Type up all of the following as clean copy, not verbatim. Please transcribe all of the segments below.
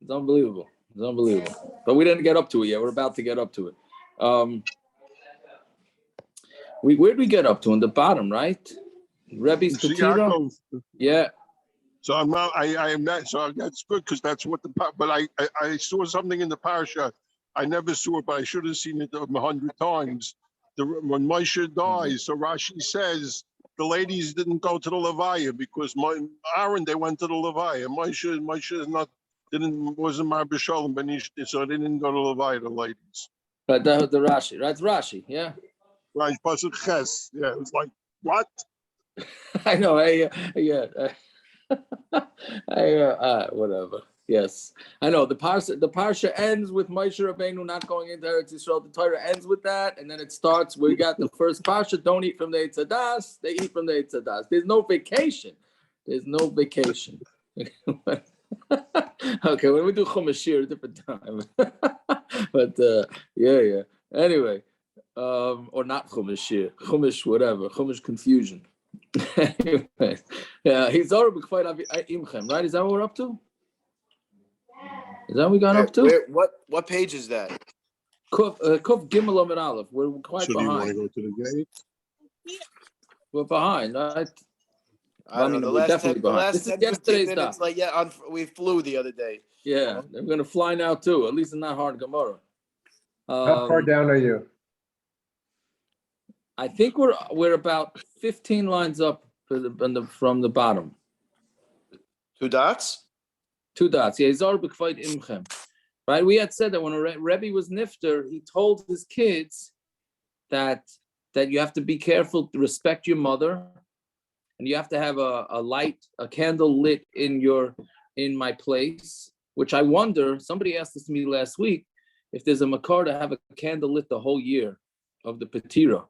It's unbelievable. It's unbelievable. But we didn't get up to it yet. We're about to get up to it. Where'd we get up to? In the bottom, right? Rebbi's Petira? Yeah. So I'm not. I am not. So that's good because that's what the. But I saw something in the parasha. I never saw it, but I should have seen it 100 times. When Moshe dies, so Rashi says the ladies didn't go to the Levaya because Aaron they went to the Levaya. Moshe is not wasn't my B'Shalom Benish, so they didn't go to the Levaya. The ladies. Right, the Rashi. That's Rashi. Yeah. Right, Pasuk Ches. Yeah, it was like what? I know. Whatever. Yes, I know. The parsha ends with Moshe Rabbeinu not going into Eretz Yisrael. The Torah ends with that, and then it starts. We got the first parsha. Don't eat from the Eitz Hadas. They eat from the Eitz Hadas. There's no vacation. Okay, when we do Chumash, a different time. But yeah. Anyway, or not Chumash, Chumash whatever, Chumash confusion. Anyway, yeah, he's already quite imchem, right? Is that what we're up to? Is that what we got up to? What page is that? Kuf Gimel Amud Aleph. We're quite behind. You want to go to the gate? We're behind, right? I mean, the last 10, this is yesterday's minutes, like we flew the other day. Yeah, we're gonna fly now too. At least it's not hard Gemara. How far down are you? I think we're about 15 lines up from the bottom. 2 dots? 2 dots. Yeah, Zar b'kvayt imchem. Right? We had said that when Rebbi was nifter, he told his kids that you have to be careful to respect your mother, and you have to have a candle lit in my place. Which I wonder. Somebody asked this to me last week if there's a makar to have a candle lit the whole year of the petira.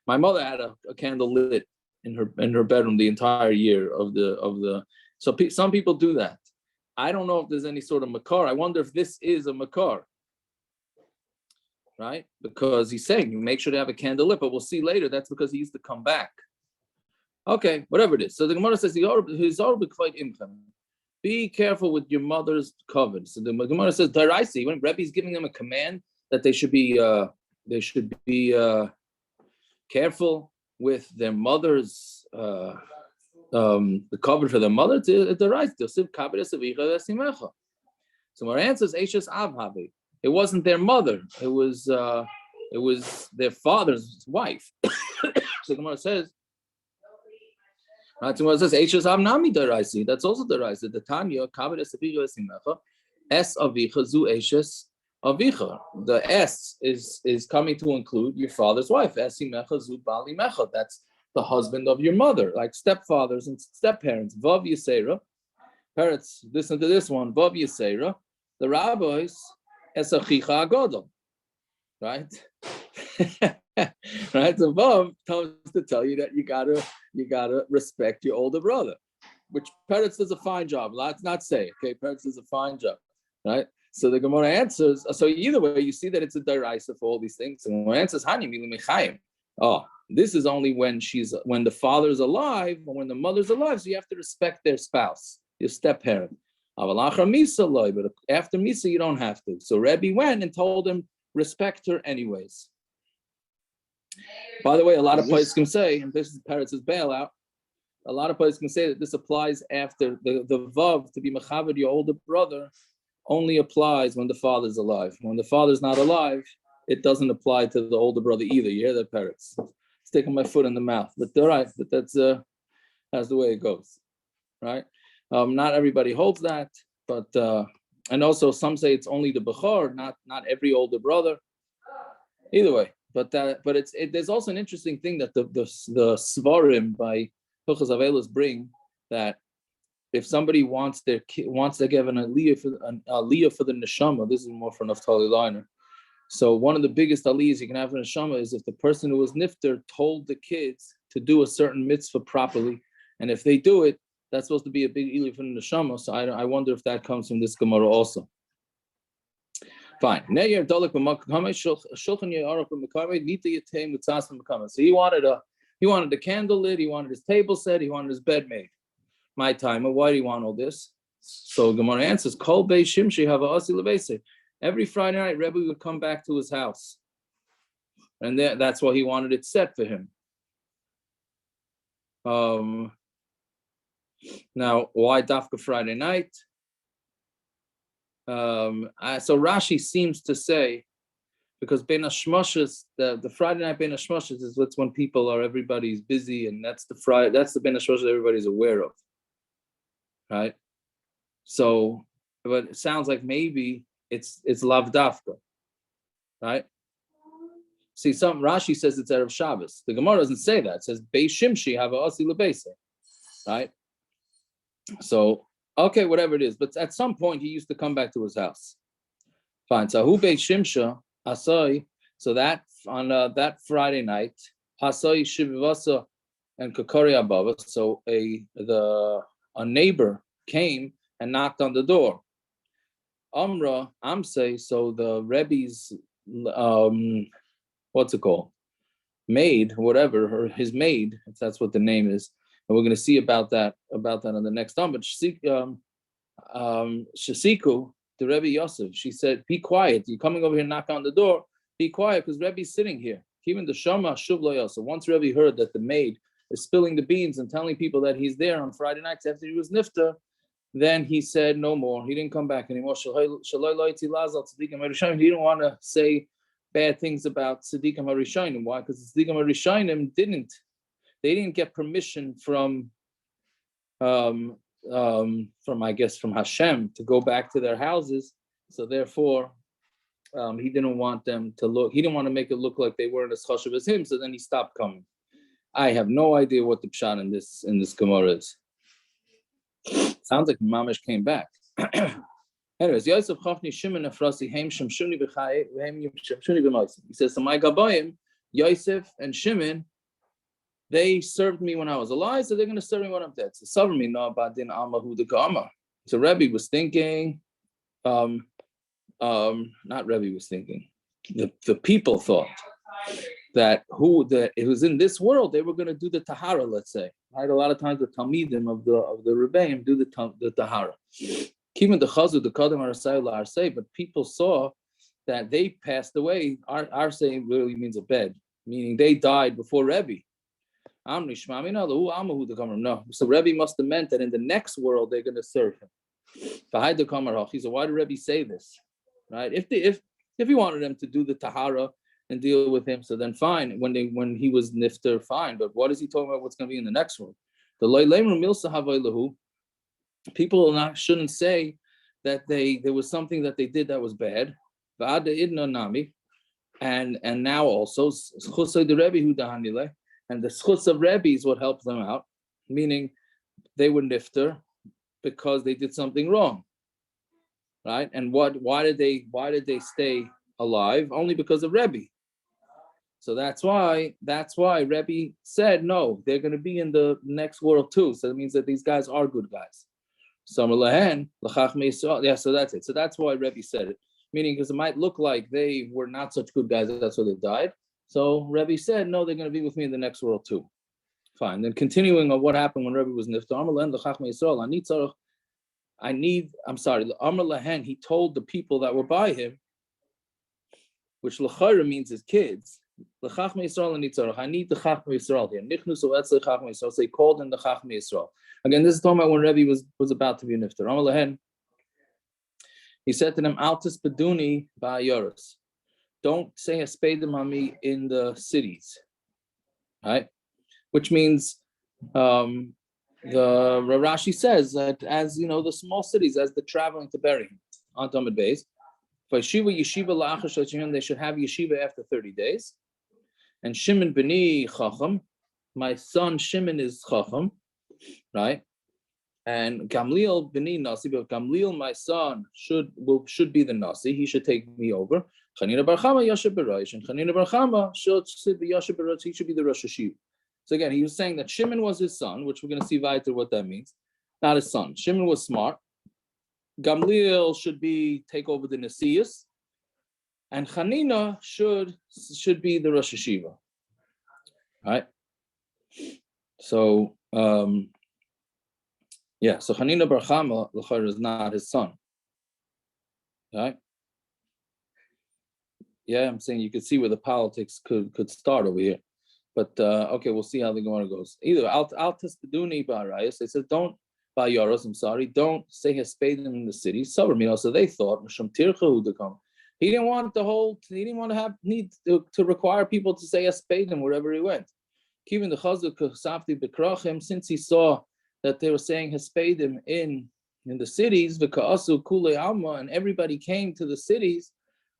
My mother had a candle lit in her bedroom the entire year of the. So some people do that. I don't know if there's any sort of makar. I wonder if this is a makar, right? Because he's saying you make sure to have a candle lit, but we'll see later. That's because he used to come back. Okay, whatever it is. So the Gemara says be careful with your mother's covet. So the Gemara says Daraisi, when Rebbi's giving them a command that they should be careful with their mother's the cover for their mother to the right. So our answer is Eishes Avhavi. It wasn't their mother. It was their father's wife. So Gemara says, Gemara says Eishes Avnami Daraisi. That's also Daraisi. The Tanya Kabir Esavicha Esimecha Es Avicha Zu Eishes Avicha. The S is coming to include your father's wife. Esimecha Zu Bali Mecha. That's the husband of your mother, like stepfathers and stepparents. Vav Yisera. Parents, listen to this one. Vav Yisera. The rabbis Esachicha Agodol. Right? Right? So Vav comes to tell you that you gotta respect your older brother, which Perek does a fine job. Let's not say, okay, Perek does a fine job, right? So the Gemara answers. So either way, you see that it's a deraisa for all these things. And the Gemara answers, Hani milu mechayim. Oh, this is only when the father's alive or when the mother's alive. So you have to respect their spouse, your step parent. But after Misa, you don't have to. So Rebbi went and told him, respect her anyways. By the way, a lot of places can say, and this is Perek's bailout, a lot of places can say that this applies after the vav to be mechaber your older brother only applies when the father's alive. When the father's not alive, it doesn't apply to the older brother either. You hear that, Perek's? Sticking my foot in the mouth, but they're right. But that's the way it goes, right? Not everybody holds that, but and also some say it's only the bechor, not every older brother. Either way, but there's also an interesting thing that the svarim by Hilchos Avelos bring, that if somebody wants to give an aliyah for the neshama, this is more for Naftali Liner. So one of the biggest aliyahs you can have in neshama is if the person who was nifter told the kids to do a certain mitzvah properly, and if they do it, that's supposed to be a big aliyah for the neshama. So I wonder if that comes from this Gemara also. Fine. So he wanted a candle lit, he wanted his table set, he wanted his bed made. My time. Why do you want all this? So Gemara answers, Kol Beis Shimshi Hava Asi Lebeise. Every Friday night, Rebbe would come back to his house. And that's why he wanted it set for him. Now, why Dafka Friday night? So Rashi seems to say, because Ben Hashmoshes, the Friday night Ben Hashmoshes is what's when everybody's busy, and that's the Ben Hashmoshes everybody's aware of, right? So, but it sounds like maybe it's Lav Dafka, right? See, some Rashi says it's Erev Shabbos. The Gemara doesn't say that. It says Beis Shimshi Hava Asi Lebeise, right? So, okay, whatever it is. But at some point, he used to come back to his house. Fine. So, who Beis Shimsha Asai? So that on that Friday night, Asai Shivivasa and Kakari Abava. So a neighbor came and knocked on the door. Amra Amsei. So the Rebbi's what's it called? Maid, whatever, his maid, if that's what the name is. And we're going to see about that on the next time. But Shasiku, the Rebbe Yosef, she said, be quiet. You're coming over here, knock on the door. Be quiet, because Rebbe's sitting here. Even the Shama Shuvla Yosef. Once Rebbe heard that the maid is spilling the beans and telling people that he's there on Friday nights after he was nifta, then he said no more. He didn't come back anymore. He didn't want to say bad things about Tzadikim HaRishonim. Why? Because the Tzadikim HaRishonim they didn't get permission from I guess from Hashem to go back to their houses. So therefore, he didn't want them to look. He didn't want to make it look like they weren't as chashuv as him. So then he stopped coming. I have no idea what the pshat in this Gemara is. Sounds like Mamish came back. Anyways, Yosef Chafni Shimon Efrasi Heim Shemshuni B'Chai Heim Shemshuni B'Moisim. He says, so my Gabayim, Yosef and Shimon, they served me when I was alive, so they're going to serve me when I'm dead. So serve me no badin amahu dekama. So Rebbi was thinking, not Rebbi was thinking. The people thought that it was in this world they were going to do the tahara. Let's say, right? A lot of times the talmidim of the rebbeim do the tahara. Even the chazu, the kadam arsay, but people saw that they passed away. Arsay really means a bed, meaning they died before Rebbi. No, so Rebbi must have meant that in the next world they're going to serve him. So why did Rebbi say this? Right? If he wanted them to do the tahara and deal with him, so then fine. When he was nifter, fine. But what is he talking about? What's going to be in the next world? The people shouldn't say that there was something that they did that was bad. And now also and the schutz of Rebbi is what helped them out, meaning they were nifter because they did something wrong, right? And why did they stay alive? Only because of Rebbi. So that's why Rebbi said no, they're going to be in the next world too. So that means that these guys are good guys. Yeah, so that's it. So that's why Rebbi said it, meaning because it might look like they were not such good guys. That's why they died. So Rebbi said, no, they're going to be with me in the next world too. Fine. Then continuing on what happened when Rebbi was niftar, Amr Lahen, he told the people that were by him, which l'chayra means his kids, I need the Chachmei Yisrael here. So they called in the Chachmei Yisrael. Again, this is talking about when Rebbi was about to be niftar. Amr Lahen, he said to them, Altis Beduni Ba'ayoros. Don't say a speidim on me in the cities, right? Which means the Rashi says that as you know, the small cities, as they're traveling to bury him on Amud Beis, for yeshiva la'achar they should have yeshiva after 30 days. And Shimon b'ni chacham, my son Shimon is chacham, right? And Gamliel b'ni nasi, but Gamliel, my son, should be the nasi. He should take me over. Chanina bar Chama yasher b'rosh, and Chanina bar Chama should sit yasher b'rosh. He should be the Rosh Hashiva. So again, he was saying that Shimon was his son, which we're going to see weiter what that means. Not his son. Shimon was smart. Gamliel should take over the Nasius, and Chanina should be the Rosh Hashiva. Right? So Yeah, so Hanina bar Chama l'chayr is not his son. Right? Yeah, I'm saying you could see where the politics could start over here. But okay, we'll see how the Gemara goes. Either Al Testaduni Barayas, they said don't buy Yoros, I'm sorry, don't say Hespedim in the city. So they thought Misham Tircha to come. He didn't want to need to require people to say Hespedim wherever he went. Even the Chazuk Safti Bekrachim, since he saw that they were saying Hespedim in the cities, V'ka'asu Kule Alma, and everybody came to the cities.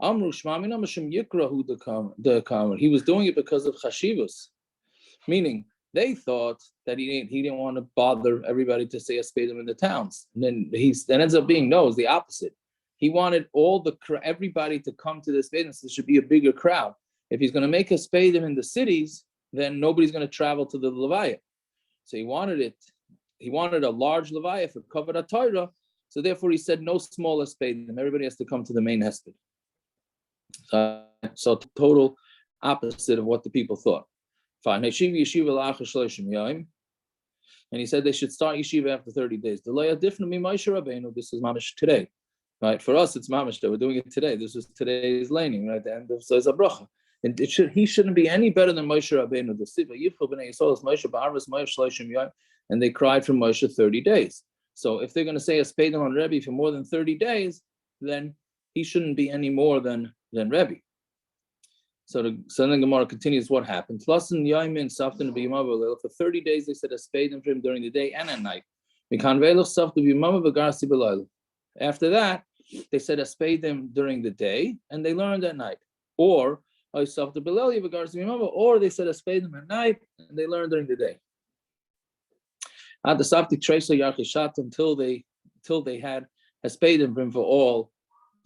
Amru Shmamina Misham Yikrahu the Kamer. He was doing it because of Chashivos, meaning they thought that he didn't want to bother everybody to say Hespedim in the towns. And then that ends up being it's the opposite. He wanted everybody to come to the Hespedim, so there should be a bigger crowd. If he's going to make Hespedim in the cities, then nobody's going to travel to the Levaya. So he wanted a large Levaya for Kavod HaTorah. So therefore he said no small Hespedim. Everybody has to come to the main Hesped. So total opposite of what the people thought. Fine. And he said they should start yeshiva after 30 days. This is mamish today, right? For us, it's mamish that we're doing it today. This is today's laning, right? The end of Zayz Bracha. And he shouldn't be any better than Moshe Rabbeinu. And they cried for Moshe 30 days. So if they're going to say a Hespedim on Rebbi for more than 30 days, then he shouldn't be any more than Rebbi. So then Gemara continues what happened. For 30 days they said Hespedim for him during the day and at night. After that, they said Hespedim during the day and they learned at night. Or they said Hespedim at night and they learned during the day. Until they had Hespedim for him for all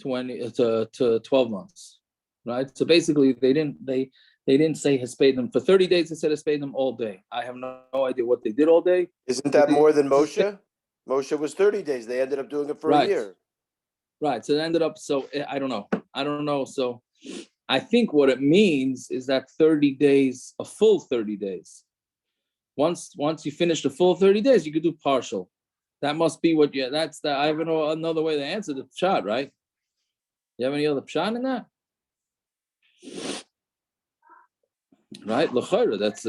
20 to 12 months, right? So basically, they didn't say Hespedim for 30 days. They said Hespedim all day. I have no idea what they did all day. Isn't that more than Moshe? Moshe was 30 days. They ended up doing it for a year. Right. So it ended up. So I don't know. So I think what it means is that 30 days, a full 30 days. Once you finish the full 30 days, you could do partial. That must be what. That's the. I have another way to answer the pshat, right? You have any other pshat in that? Right, l'chayra. That's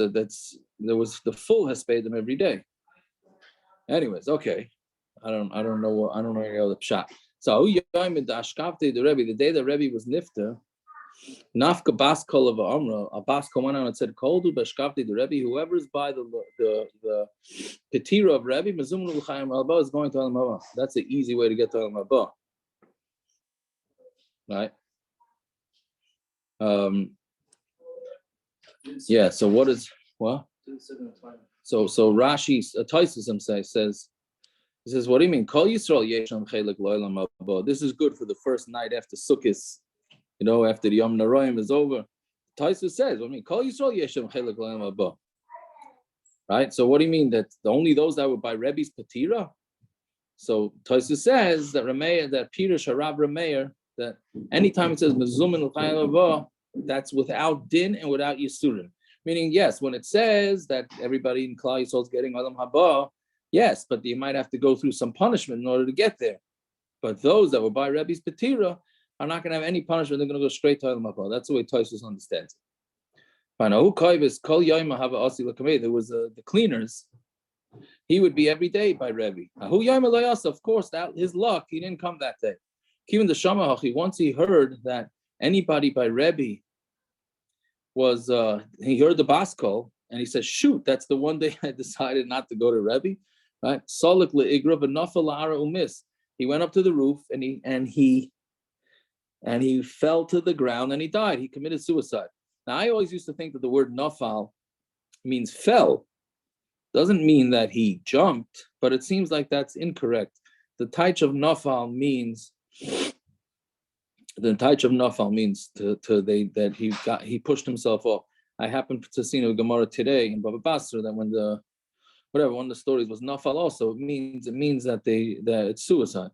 there was the full Hespedim every day. Anyways, okay. I don't know any other pshat. So the day that Rebbi was nifter, nafka baskol of Amra, a baskol went on and said, "Koldu b'shkavti the Rebbi. Whoever's by the petira of Rebbi, mezum l'chayim alba is going to Elam Haba." That's an easy way to get to Elam Haba. Right. Yeah. So what is what? So Rashi Taisus says, he says, what do you mean? Kol Yisrael yesham chelik lo'elam haba. This is good for the first night after Sukkot, after the Yom Naraim is over. Taisus says, what do you mean? Kol Yisrael yesham chelik lo'elam haba. Right. So what do you mean that only those that were by Rebbi's patira? So Taisus says that Peter Sharab Rameir, that anytime it says mezumin l'chayim haba, that's without din and without yisurim. Meaning, yes, when it says that everybody in Klal Yisrael is getting Olam Haba, yes, but you might have to go through some punishment in order to get there. But those that were by Rebbi's Petira are not going to have any punishment. They're going to go straight to Olam Haba. That's the way Tosfos understands it. There was the cleaners. He would be every day by Rebbi. Of course, that his luck, he didn't come that day. Even the Shamahachi, once he heard that anybody by Rebbi was he heard the baskol and he says, shoot, that's the one day I decided not to go to Rebbi, right? He went up to the roof and he fell to the ground and he died. He committed suicide. Now I always used to think that the word nafal means fell. Doesn't mean that he jumped, but it seems like that's incorrect. The taich of nafal means that he pushed himself off. I happened to see a Gemara today in Baba Basra that when one of the stories was nafal also, it means that it's suicide.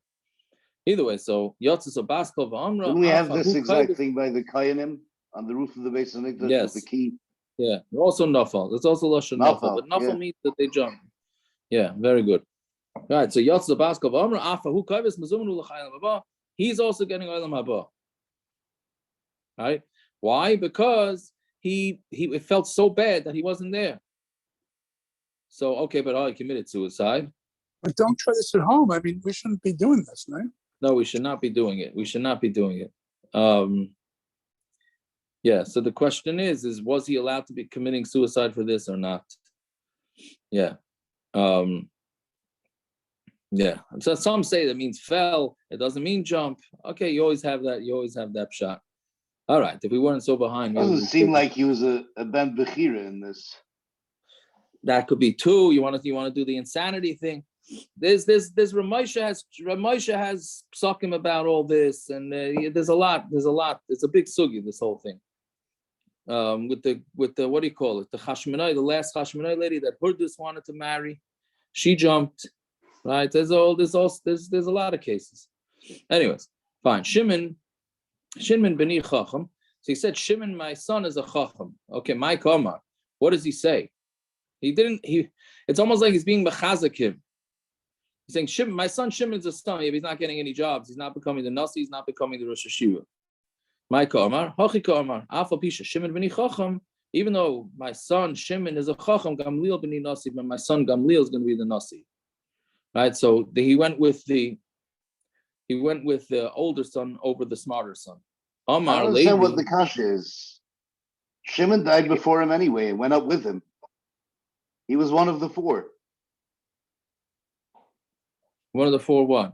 Either way, so Yotzis of Baskal v'Amra. Don't we have this exact thing by the Kayanim on the roof of the Beis Hamikdash with the key? Yeah, also nafal. It's also lashon nafal, but nafal means that they jump. Yeah, very good. Right. So Yotz Baskov Amr Afa who Kaivis Mazumnu L'Chayim Haba. He's also getting Olam Haba. Right? Why? Because he it felt so bad that he wasn't there. So okay, but he committed suicide. But don't try this at home. I mean, we shouldn't be doing this, right? No, we should not be doing it. We should not be doing it. Yeah. So the question is was he allowed to be committing suicide for this or not? Yeah. Yeah. So some say that means fell. It doesn't mean jump. Okay, you always have that. You always have that shot. All right. If we weren't so behind, it doesn't seem like he was a ben bechira in this. That could be too. You want to do the insanity thing. There's Ramosha has psukim about all this, and there's a lot. It's a big sugi, this whole thing. With the what do you call it? The Chashmonai, the last Chashmonai lady that Hurdus wanted to marry, she jumped. Right? There's a lot of cases. Anyways, fine. Shimon beni chacham. So he said, Shimon, my son is a chacham. Okay, my Omar. What does he say? It's almost like he's being mechazek him. He's saying, Shimon, my son Shimon's a son. He's not getting any jobs. He's not becoming the nasi. He's not becoming the Rosh Hashiva. My Omar, Hachi Omar, Alpha Pisha, Shimon beni chacham. Even though my son Shimon is a chacham, Gamliel beni nasi, but my son Gamliel is going to be the nasi. Right, so he went with the older son over the smarter son. Omar, I don't understand what the kasha is. Shimon died before him anyway and went up with him. He was one of the four. One of the four what?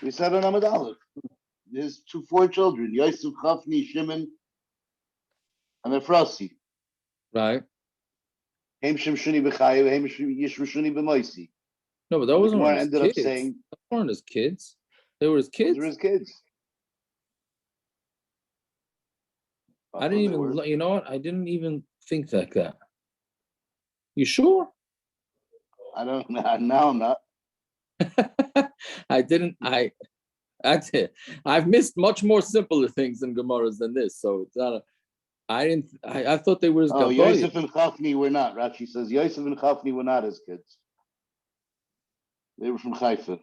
We said on Amud Aleph. There's four children: Yosef, Chafni, Shimon, and Efrasi. Right. Hem Shem Shuni b'chayu, Hem Yishru Shuni b'moisi. No, but that wasn't his ended kids. Up saying, those weren't his kids. They were his kids. They were his kids. I didn't even. You know what? I didn't even think like that. You sure? I don't know. Now I'm not. I didn't. That's it. I've missed much more simpler things in Gemaras than this. So it's not. I didn't. I thought they were his. Oh, Yosef and Chafni were not. Rashi says Yosef and Chafni were not his kids. They were from Haifa.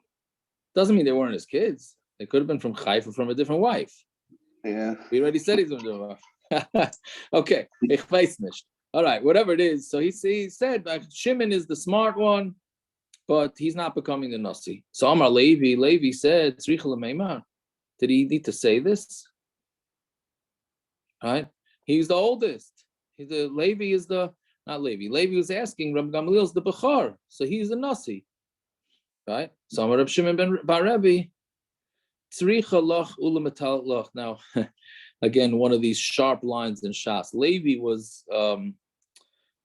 Doesn't mean they weren't his kids. They could have been from Haifa, from a different wife. Yeah. We already said he's from a different wife. Okay. Ich weiß nicht. All right. Whatever it is. So he said Shimon is the smart one, but he's not becoming the nasi. So Amar Levi said, did he need to say this? All right. He's the oldest. Levi is the, not Levi. Levi was asking, Rabbi Gamliel is the Bechar. So he's the nasi. Right? So Reb Shimon ben Rebbi, tzricha loch ulamatal loch. Now, again, one of these sharp lines in Shas. Levi was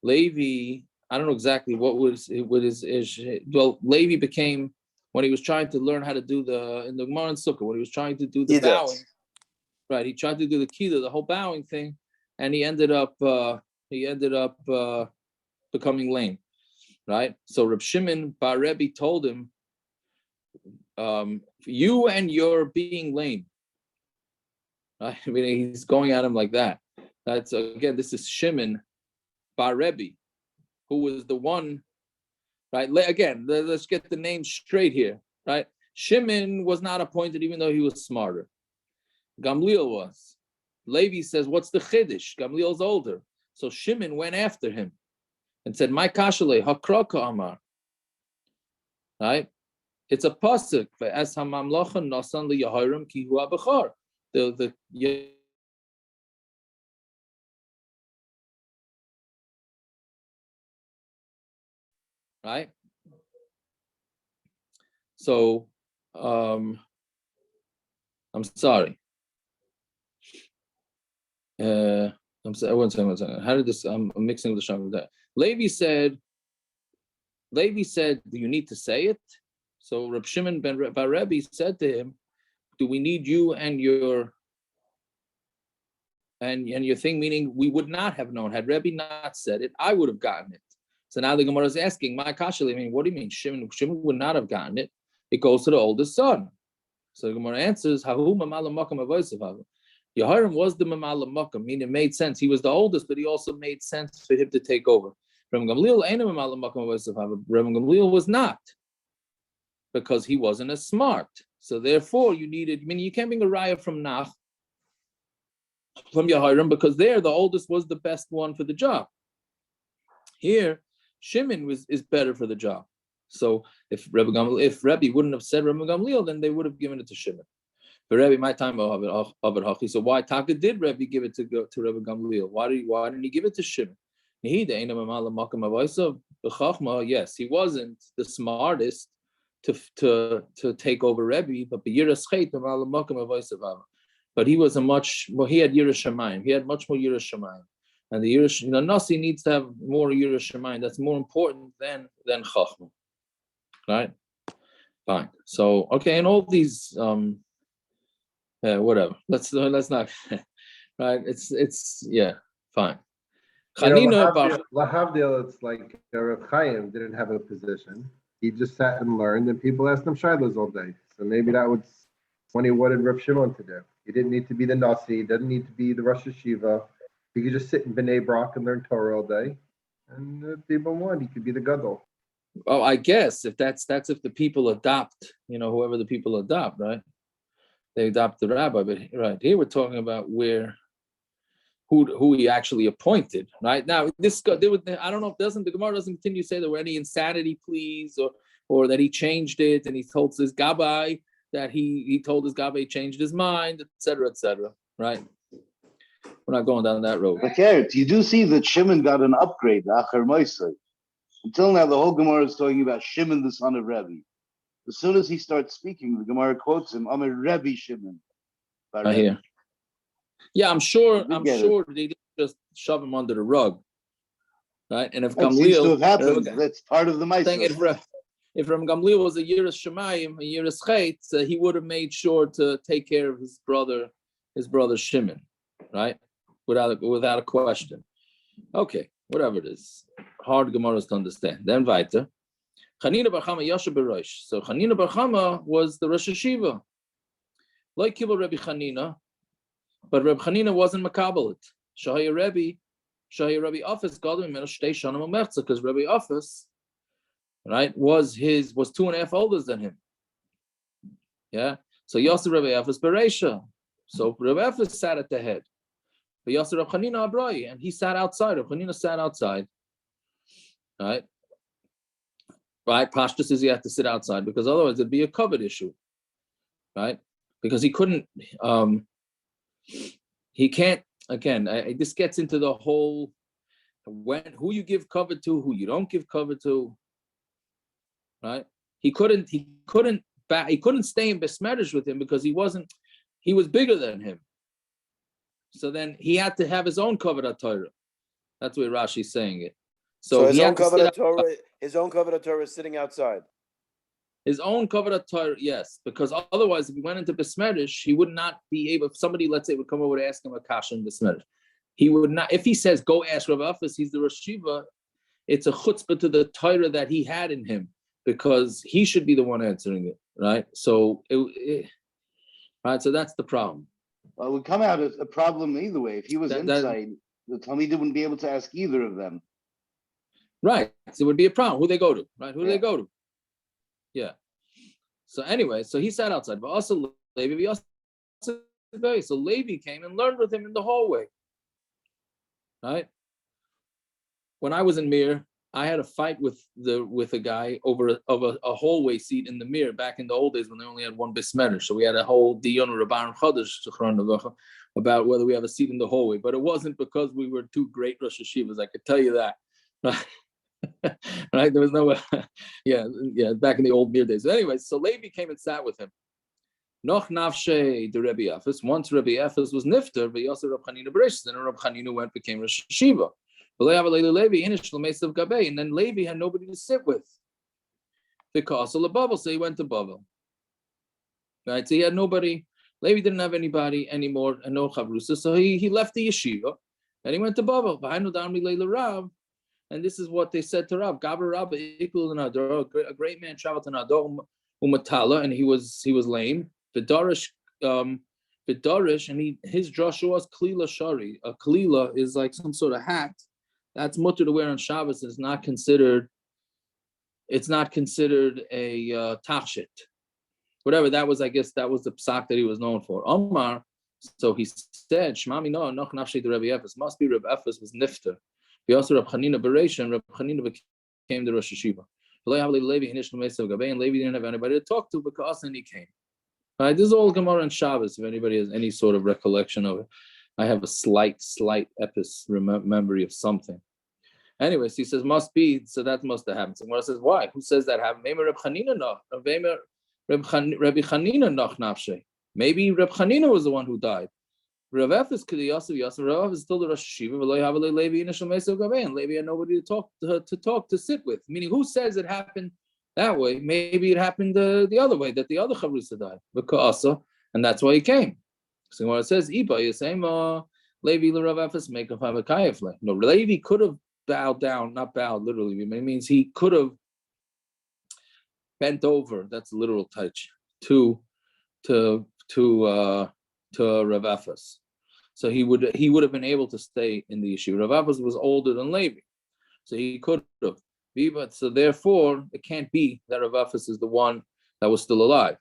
Levi. I don't know exactly what his. Well, Levi became when he was trying to learn how to do in the Gemara and Sukkah. When he was trying to do the bowing, right? He tried to do the kida, the whole bowing thing, and he ended up becoming lame. Right, so Reb Shimon bar Rebbi told him, "You and your being lame." Right? I mean, he's going at him like that. That's again. This is Shimon bar Rebbi, who was the one. Right. Again, let's get the name straight here. Right. Shimon was not appointed, even though he was smarter. Gamliel was. Levi says, "What's the chiddush?" Gamliel's older, so Shimon went after him and said, "My kashale hakraka amar." Right? It's a pasuk. As hamamlocha nasan liyahiram ki hu abechar. The right. So, I'm sorry. I'm sorry. One second. How did this? I'm mixing the shop with that. Levi said, "Do you need to say it?" So Reb Shimon ben Rebbi said to him, "Do we need you and your thing?" Meaning, we would not have known had Rebbi not said it. I would have gotten it. So now the Gemara is asking, "My kashali." I mean, what do you mean Shimon would not have gotten it? It goes to the oldest son. So the Gemara answers, "Hahu mamala makam avosav." Yehoram was the mamala makam, meaning it made sense. He was the oldest, but he also made sense for him to take over. Rabbi Gamliel was not. because he wasn't as smart. So therefore, you needed. I mean, you can't bring a raya from Nach, from Yehoram, because there the oldest was the best one for the job. Here, Shimon is better for the job. So if Rebbi wouldn't have said Rebbi Gamliel, then they would have given it to Shimon. But Rebbi, my time of it. So why Taka did Rebbi give it to Rebbi Gamliel? Why didn't he give it to Shimon? Yes, he wasn't the smartest to take over Rebbi, but he was he had Yiras Shamayim. He had much more Yiras Shamayim. And the Yiras, Nasi needs to have more Yiras Shamayim. That's more important than Chachma. Right? Fine. So, okay, and all these whatever. Let's not right. It's yeah, fine. Lahavdil, it's like Rav Chaim didn't have a position. He just sat and learned, and people asked him shilas all day. So maybe that was when he wanted Rav Shimon to do. He didn't need to be the Nasi. He doesn't need to be the Rosh Hashiva. He could just sit in Bnei Brak and learn Torah all day. And if people want, he could be the Gadol. Oh, I guess if that's if the people adopt, whoever the people adopt, right? They adopt the rabbi. But right here we're talking about who he actually appointed, right? Now I don't know if the Gemara doesn't continue to say there were any insanity pleas or that he changed it and he told his gabbai that he told his gabbai he changed his mind, etc., right? We're not going down that road. Okay, you do see that Shimon got an upgrade, Acher Moisei. Until now, the whole Gemara is talking about Shimon, the son of Rebbi. As soon as he starts speaking, the Gemara quotes him, I'm a Rebbi Shimon. I hear. Yeah, I'm sure they didn't just shove him under the rug, right? And if Gamliel, that's part of the Ma'aseh. If Gamliel was a Yiras Shemayim, a Yiras Chetz, he would have made sure to take care of his brother Shimon, right? Without a question. Okay, whatever it is. Hard Gemaras to understand. Then weiter. Chanina bar Chama Yasha Berosh. So Chanina bar Chama was the Rosh Hashiva. Like Kibul Rebbi Chanina, but Rebbi Chanina wasn't Makabalit. Shahaya Rebbi Office got him in a Shtei Shana Merza, because Rebbi Office, right, was 2.5 older than him. Yeah. So Yasser Rebbi Office Bereisha. So Rebbi Office sat at the head. But Yasser Reb Chanina Abrai, and he sat outside. Reb Chanina sat outside. Right? Pashtus is he had to sit outside because otherwise it'd be a covered issue. Right? Because he couldn't, he can't, again, this gets into the whole, who you give cover to, who you don't give cover to. Right? He couldn't stay in Besmerish with him because he was bigger than him. So then he had to have his own covered Torah. That's the way Rashi's saying it. So his own covered Torah is sitting outside. His own covered Torah, yes, because otherwise, if he went into Besmerish, he would not be able. If somebody, let's say, would come over to ask him a kasha in Besmerish, he would not. If he says, "Go ask Rav Afas," he's the Rosh Shiva. It's a chutzpah to the Torah that he had in him, because he should be the one answering it, right? So, right. So that's the problem. Well, it would come out as a problem either way. If he was inside, the Talmid wouldn't be able to ask either of them. Right. So it would be a problem. Who they go to, right? Who do they go to? Yeah. So anyway, so he sat outside, but also Levi. So Levi came and learned with him in the hallway. Right. When I was in Mir, I had a fight with a guy over a hallway seat in the Mir back in the old days when they only had one bismerish. So we had a whole diyon Rabanan Chodesh about whether we have a seat in the hallway, but it wasn't because we were two great Rosh Hashivas. I could tell you that. Right? There was no, yeah, back in the old Mir days. So anyway, so Levi came and sat with him. Noch nafshe the Rebbi Efes. Once Rebbi Efes was nifter, but also Reb Chanina Bereshis, and Reb Chanina became Rosh Hashiva. And then Levi had nobody to sit with. Because of the bubble, so he went to Babel. Right? So he had nobody. Levi didn't have anybody anymore, and no chavrusa. So he left the yeshiva and he went to Babel. And this is what they said to Rav. A great man traveled to Nador Umatala, and he was lame. Vidarish, and his drasha was klila shari. A klila is like some sort of hat that's mutter to wear on Shabbos. Is not considered it's not considered a tachshit. Whatever that was, I guess that was the psak that he was known for. Omar, so he said, Shmami no, noch nafshi the Rebbi Efes. Must be Rebbi Efes was nifter. He also Reb Chanina Bereisha, and Reb Chanina became the Rosh Hashiva. And Levi didn't have anybody to talk to because then he came. All right, this is all Gemara and Shabbos. If anybody has any sort of recollection of it, I have a slight memory of something. Anyways, he says must be, so that must have happened. So Gemara says why? Who says that happened? Maybe Reb Chanina noch, Rebbi Chanina noch nafshe. Maybe Reb Chanina was the one who died. Rav Efes could Yosef. Rav is still the Rosh Hashiva. Levi and Levi had nobody to sit with. Meaning, who says it happened that way? Maybe it happened the other way, that the other Chavrusa died. And that's why he came. So when it says Iba, you're saying Levi Rav Efes make of Havakayafle. No, Levi could have bowed down, not bowed literally. It means he could have bent over. That's a literal touch to Rav Efes. So he would have been able to stay in the yeshiva. Rav Efes was older than Levi, so he could have. So therefore, it can't be that Rav Efes is the one that was still alive.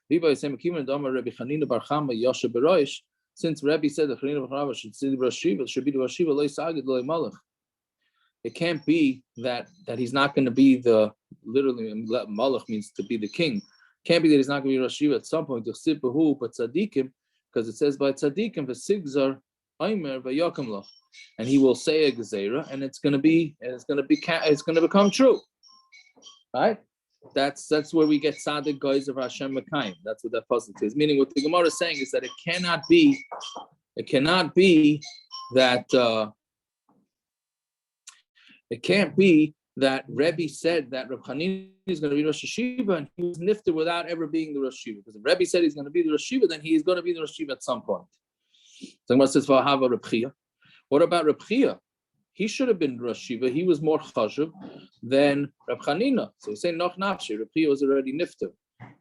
Since Rebbi said that Chanina Bar should be the Rosh Hashiva, it can't be that he's not going to be the, literally Malach means to be the king. Can't be that he's not going to be Rosh Hashiva at some point. But tzaddikim, because it says by tzaddikim v'sigzar aimer v'yakamlach, and he will say a gezerah, and it's going to become true, right? That's where we get tzaddik guys of Hashem Mekayim. That's what that puzzle is. Meaning, what the Gemara is saying is that it cannot be that it can't be that Rebbi said that Reb Chanina is going to be Rosh Hashiva, and he was nifter without ever being the Rosh Hashiva. Because if Rebbi said he's going to be the Rosh Hashiva, then he is going to be the Rosh Hashiva at some point. So Gemara says, "V'hava Reb Chiya." What about Reb Chiya? He should have been Rosh Hashiva. He was more chashuv than Reb Chanina. So he's saying, "Noch nafshi." Reb Chiya was already nifter.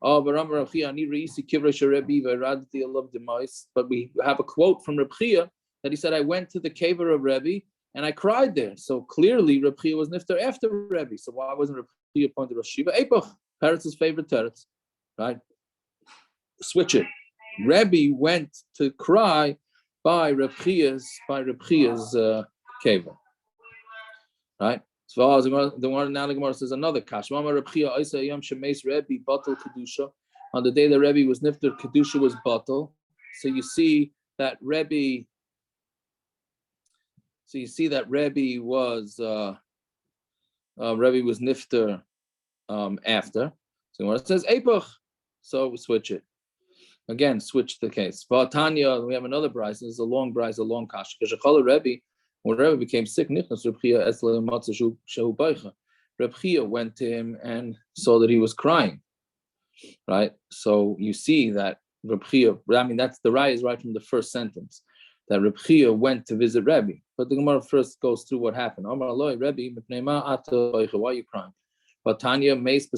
Oh, Baram Reb Chiya ani reisi kivresh Rebbi v'radti alav demais. But we have a quote from Reb Chiya that he said, "I went to the cave of Rebbi and I cried there." So clearly, Reb Chiya was nifter after Rebbi. So why wasn't Reb Chiya appointed Rosh Hashiva? Epoch, Peretz's favorite teretz, right? Switch it. Rebbi went to cry by Reb Chiya's cave, right? So the Gemara says another kash. On the day that Rebbi was nifter, kedusha was batal. So you see that Rebbi. So you see that Rebbi was nifter after. So when it says epoch, so we switch it. Again, switch the case. Tanya, we have another brayso. This is a long brayso, a long kash. Rebbi, when Rebbi became sick, Reb Chiya went to him and saw that he was crying. Right. So you see that Reb Chiya. I mean, that's the raya is right from the first sentence. That Reb Chiya went to visit Rebbi. But the Gemara first goes through what happened. Omar Eloi, Rebbi, why are you crying? But Tanya, if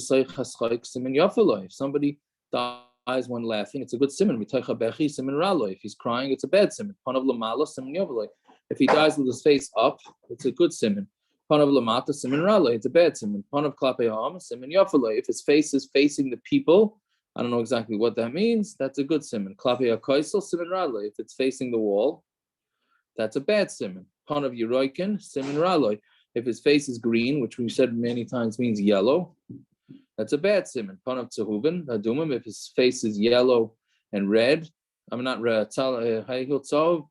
somebody dies when laughing, it's a good simon. If he's crying, it's a bad simon. If he dies with his face up, it's a good simon. It's a bad simon. If his face is facing the people, I don't know exactly what that means. That's a good simon. If it's facing the wall, that's a bad simon. Panav Yeroikin, simon raloi. If his face is green, which we said many times means yellow, that's a bad simon. Panav Tzahubin, Adumim. If his face is yellow and red, I'm not red. Tzov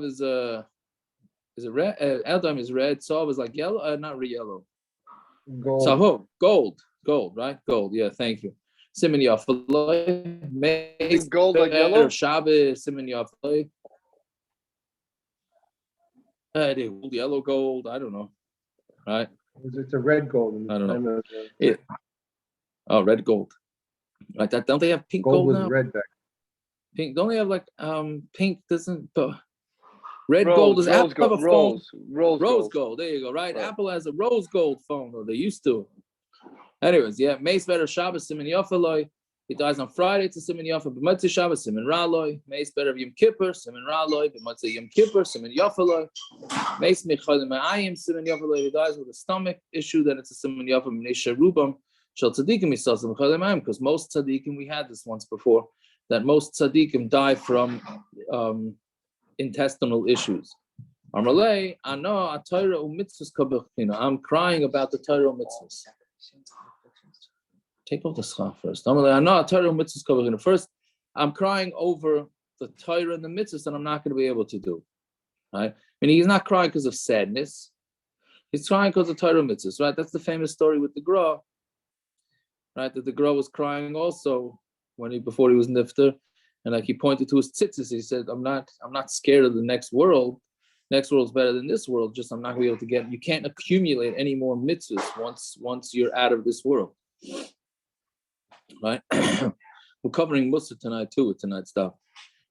is a red. Eldam is red. Tzov is like yellow, not yellow. Gold. Gold, right? Gold. Yeah, thank you. Simen Yafaloi. Is gold like yellow? Shabbos, Simen Yafaloi. Yellow gold, I don't know. Right? It's a red gold. I don't know. Oh, red gold. Right. Don't they have pink gold was now? red back. Pink. Don't they have like pink doesn't red gold is Apple have a phone. Rose gold. There you go. Right? Apple has a rose gold phone, or they used to. Anyways, yeah, Mace better Shabbos Simen Yafaloi. He dies on Friday, it's a Siman Yafa. B'Motzei Shabbos, Siman Raloi. Meis Berev Yom Kippur, Siman Raloi. B'Motzei Yom Kippur, Siman Yafaloi. Meis Mechalim Ma'ayim, Siman Yafaloi. He dies with a stomach issue, then it's a Siman Yafa. Mnesha Rubam, Shal Tzadikim Yisas Mechalim Ma'ayim, because most Tzadikim, we had this once before, that most Tzadikim die from intestinal issues. Amalei, Ano Atayra Umitzvus Kabachino. I'm crying about the Torah Mitzvahs. Take off the schach first. First, I'm crying over the Torah and the mitzvahs that I'm not going to be able to do. Right? I mean, he's not crying because of sadness. He's crying because of Torah mitzvahs. Right? That's the famous story with the Gra. Right? That the Gra was crying also before he was nifter, and like he pointed to his tzitzis. He said, "I'm not scared of the next world. Next world's better than this world. Just I'm not going to be able to get. You can't accumulate any more mitzvahs once you're out of this world." Right? We're covering Musa tonight too with tonight's stuff.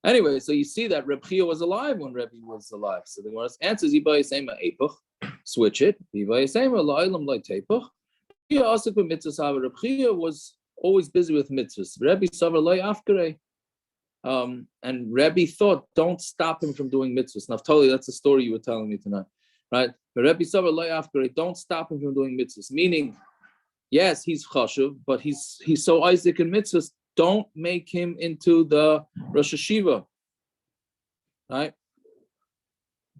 Anyway, so you see that Reb Chia was alive when Rebbi was alive. So the Gemara answers, switch it. Reb Chia was always busy with mitzvahs. And Rebbi thought, don't stop him from doing mitzvahs. Naftali, that's the story you were telling me tonight. Right? Don't stop him from doing mitzvahs. Meaning, yes, he's chashuv, but he's so Isaac in mitzvahs. Don't make him into the Rosh Hashiva, right?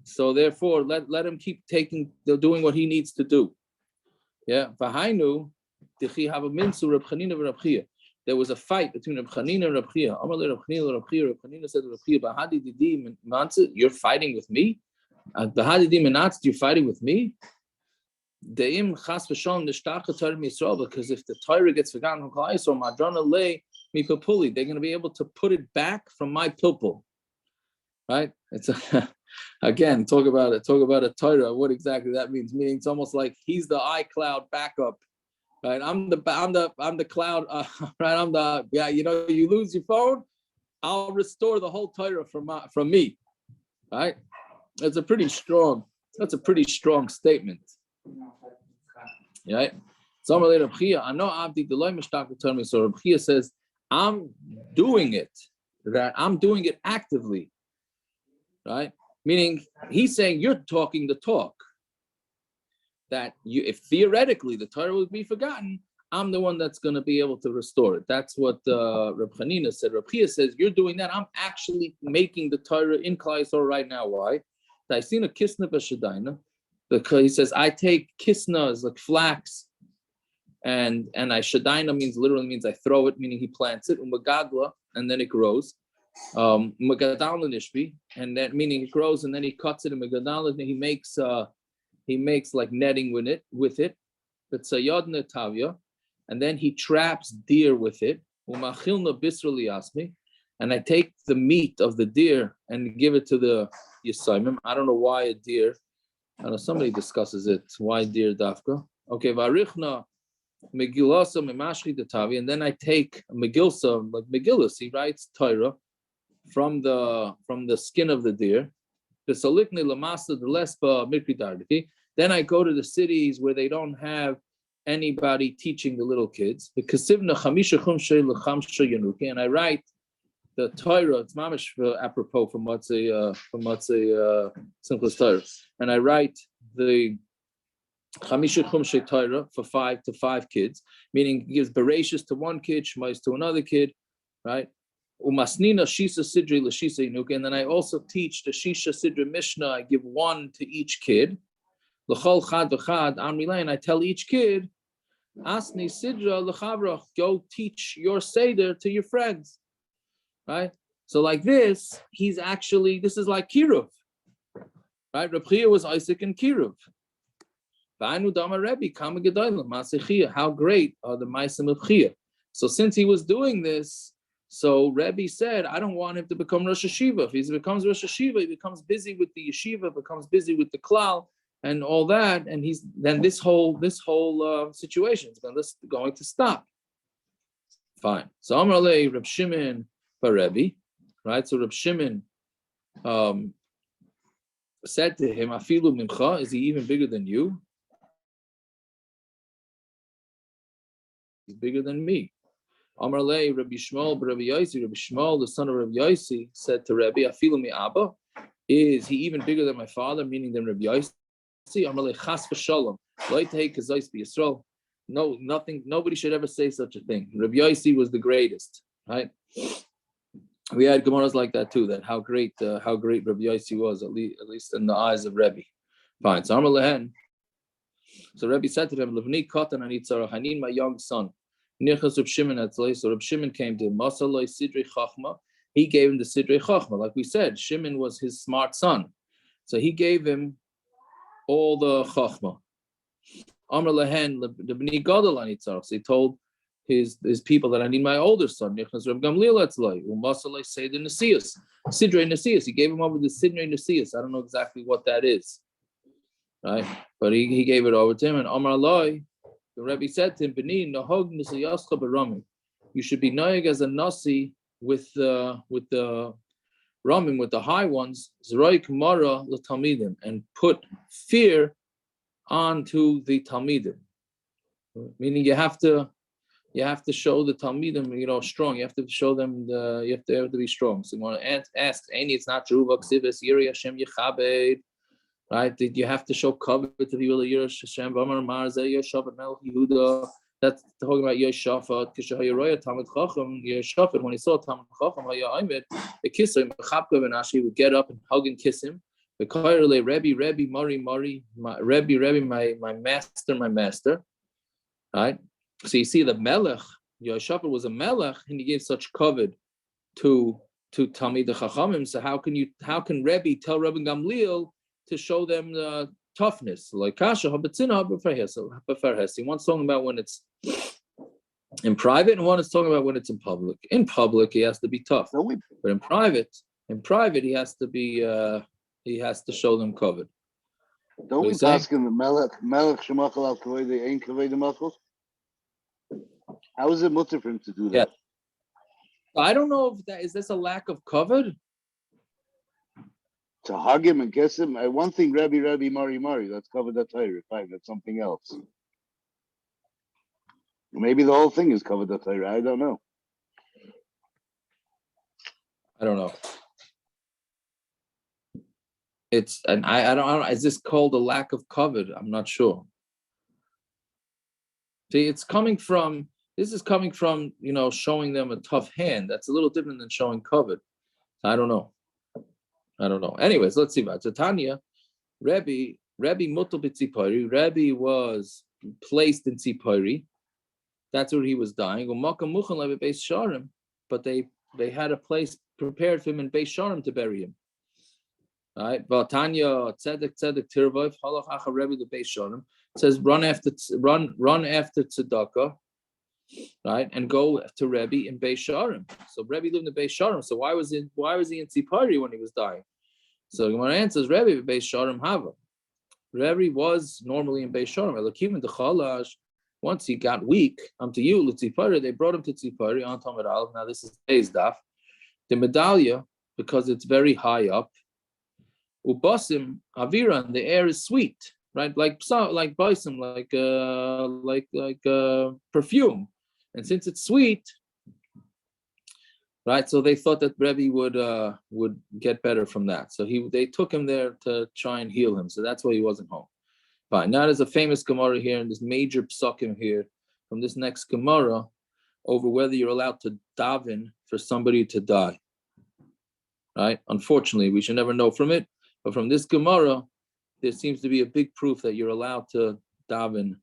So therefore, let him keep doing what he needs to do. Yeah. V'hainu tichi have a minsu Reb Chanina v'Reb Chia. There was a fight between Reb Chanina and Reb Chia. Amar le Reb Chanina Reb Chia. Reb Chanina said to Reb Chia, "Bahadi didi mantzit, you're fighting with me? Bahadi didi mantzit, you're fighting with me? Deim chas v'shalom nishtacha Torah Yisrael, because if the Torah gets forgotten from Klal Yisrael, madrana le mipapuli, they're going to be able to put it back from my pupil." Right? It's again talk about a Torah. What exactly that means? Meaning it's almost like he's the iCloud backup. Right? I'm the cloud. Right? You lose your phone, I'll restore the whole Torah from me. Right? That's a pretty strong statement. Right? So Reb Chia says, I'm doing it. That I'm doing it actively. Right? Meaning he's saying you're talking the talk. That if theoretically the Torah would be forgotten, I'm the one that's going to be able to restore it. That's what Reb Chanina said. Reb Chia says, you're doing that. I'm actually making the Torah in Klal Yisrael right now. Why? I seen a kisna b'shadaina. Because he says, I take kisna as like flax, and I shadaina literally means I throw it, meaning he plants it, umagagla, and then it grows. Umagadala nishbi, and that meaning it grows, and then he cuts it, and umagadala, and he makes like netting with it. But sayadna tavya, and then he traps deer with it. Umachilna bisrali asmi, and I take the meat of the deer and give it to the Yisayimim. I don't know why a deer. I know somebody discusses it. Why deer dafka? Okay, varichna megillasa memashchi detavi, and then I take megilsa, like Megillus, he writes Torah from the skin of the deer. Besalikne lamasa the lesba mikridargati. Then I go to the cities where they don't have anybody teaching the little kids. Kasivna chamisha chumshe lechamsha yanuki, and I write the Torah. It's mamish apropos from what's a simplest Torah, and I write the Chamisha Chumshe Torah for 5 kids, meaning he gives Bereshis to one kid, Shmais to another kid, right? Umasnina Shisa Sidri Lashisa Inuka, and then I also teach the Shisha Sidri Mishna. I give one to each kid. L'chol Chad v'Chad Amrilay, and I tell each kid, Asni Sidra l'Chavrach, go teach your Seder to your friends. Right? So like this, this is like Kiruv. Right? Reb Chia was Isaac and Kiruv. How great are the Maisim of Chia. So since he was doing this, so Rebbi said, I don't want him to become Rosh Hashiva. If he becomes Rosh Hashiva, he becomes busy with the yeshiva, becomes busy with the klal and all that, and then this whole situation is going to stop. Fine. So Amar Lei Reb Shimon Rebbi, right? So Reb Shimon said to him, Afilu mincha, is he even bigger than you? He's bigger than me. Amar lei Rabbi Shmuel, Rabbi Yosi, Rabbi Shmuel, the son of Rabbi Yosi, said to Rebbi, Afilu mi Abba, is he even bigger than my father, meaning than Rabbi Yosi? Amar lei Chas v'shalom, lo yitei kazos b'Yisrael. No, nothing. Nobody should ever say such a thing. Rabbi Yosi was the greatest, right? We had Gemaras like that too. That how great Rabbi Yosi was, at least in the eyes of Rebbi. Fine. So Amar lehen. So Rebbi said to him, "Levni katan ani tzarach. I need my young son." Nichas Reb Shimon atzlei. So Reb Shimon came to him. Masaloi sidrei chachma. He gave him the sidrei chachma. Like we said, Shimon was his smart son, so he gave him all the chachma. Amar lehen lebni gadol ani tzarach. So he told his people that I need my older son. Nichnas Reb Gamliel atzlei. Umasaloi seder nesius. Sidrei nesius. He gave him over the sidrei nesius. I don't know exactly what that is, right? But he gave it over to him. And Amar Loi, the Rebbe said to him, "B'ni nahog nisayascha b'ramim." You should be noig as a nasi with the ramim, with the high ones. Zroik mara l'talmidim, and put fear onto the talmidim. Meaning you have to show the talmidim, strong. You have to show them you have to be strong. So you want to ask, it's not true. V'ksivis yiri Hashem yichabed. Right? Did you have to show cover to the people of Yerush Hashem? B'amar Marzeh Yeshafat Melech Yehuda. That's talking about Yeshafat. Kishahayaroya Talmud Chacham. Yeshafat, when he saw Talmud Chacham, Hayayimed, the kisser him, Chapkav and Ashi would get up and hug and kiss him. The Kairle Rebbi, Mari, Rebbi, my master. Right? So you see, the Melech Yeshafat was a Melech, and he gave such covet to Talmid Chachamim. So how can Rebbi tell Rabbi Gamliel to show them the toughness? Like Kasha, Habatzina, one's talking about when it's in private, and one is talking about when it's in public. In public, he has to be tough, but in private, he has to be. He has to show them covered. Don't we ask him the Melech Shemachal al Kavod ain't Kavod Machos? How is it mutter for him to do that? Yeah. I don't know if is this a lack of covered. To hug him and kiss him. One thing, Rebbi, Mari, that's covered that Torah. Fine, that's something else. Maybe the whole thing is covered that Torah. I don't know. I don't. Is this called a lack of covered? I'm not sure. See, this is coming from showing them a tough hand. That's a little different than showing covered. I don't know. Anyways, let's see about Tanya. Rebbi mutal b'tzipori. Rebbi was placed in tzipori. That's where he was dying. But they had a place prepared for him in Beis Sharim to bury him. Right? Tanya tzedek tirvov halach acha Rebbi the Beis Sharim. It says run after tzedakah, right, and go to Rebbi in Beis Sharim. So Rebbi lived in Beis Sharim. So why was he in Tzipori when he was dying? So Gemara answers Rebbi Beis Sharim hava. Rebbi was normally in Beis Sharim. Elakim the chalash. Once he got weak, to you Tzipori. They brought him to Tzipori on Tamid Aleph. Now this is Beis Daf. The medallia, because it's very high up. Ubasim avira, and the air is sweet, right? Like basim, like perfume. And since it's sweet, right? So they thought that Rebbi would get better from that. So they took him there to try and heal him. So that's why he wasn't home. Fine. Now there's a famous Gemara here, and this major psukim here from this next Gemara over whether you're allowed to daven for somebody to die. Right? Unfortunately, we should never know from it. But from this Gemara, there seems to be a big proof that you're allowed to daven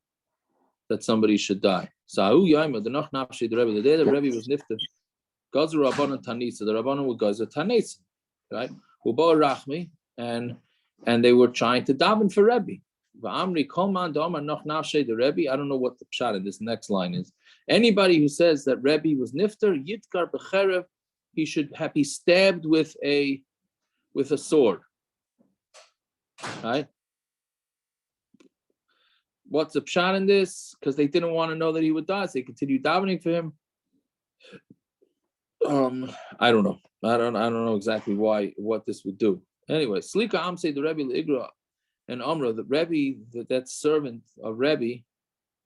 that somebody should die. So the day the Rebbe was nifted, Gazer Rabanan Tanisa, the Rabanan would Gazer Tanisa, right? Uba Rachmi, and they were trying to daven for Rebbe. V'amri Koman Dama Noch Nafshe the Rebbe. I don't know what the pshat in this next line is. Anybody who says that Rebbe was nifter, Yitkar Becherev, he should be stabbed with a sword. Right? What's the pshat in this? Because they didn't want to know that he would die, so they continued davening for him. I don't know. I don't know exactly what this would do. Anyway, Slika Amse the Rebbe Igra and Amra, the Rebbe, that servant of Rebbe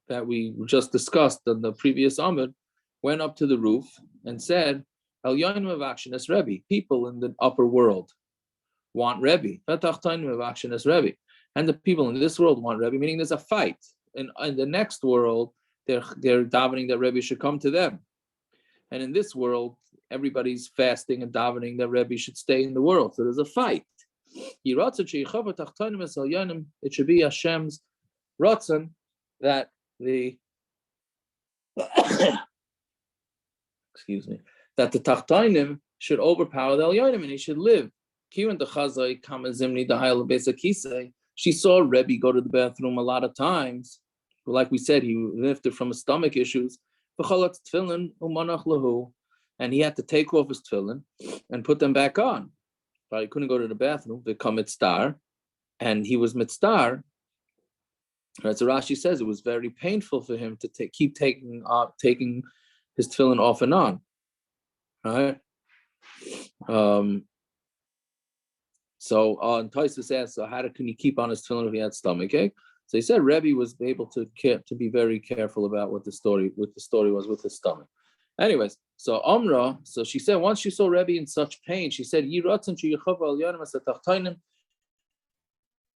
that we just discussed on the previous Amud, went up to the roof and said, El Yonim of action as Rebbi, people in the upper world want Rebbi. Of action as Rebbi. And the people in this world want Rebbi, meaning there's a fight. In the next world, they're davening that Rebbi should come to them. And in this world, everybody's fasting and davening that Rebbi should stay in the world. So there's a fight. It should be Hashem's ratzon that the excuse me, that the Tachtonim should overpower the Elyonim and he should live. She saw Rebbi go to the bathroom a lot of times. Like we said, he lifted from his stomach issues. And he had to take off his tefillin and put them back on. But he couldn't go to the bathroom, become mitzvah, and he was mitzvah. Right, so Rashi says it was very painful for him to keep taking his tefillin off and on. Right. And Tosfos asked, so how can he keep on his tefillin if he had stomach ache? So he said Rebbi was able to be very careful about what the story was with his stomach. Anyways, so Amra, so she said once she saw Rebbi in such pain, she said,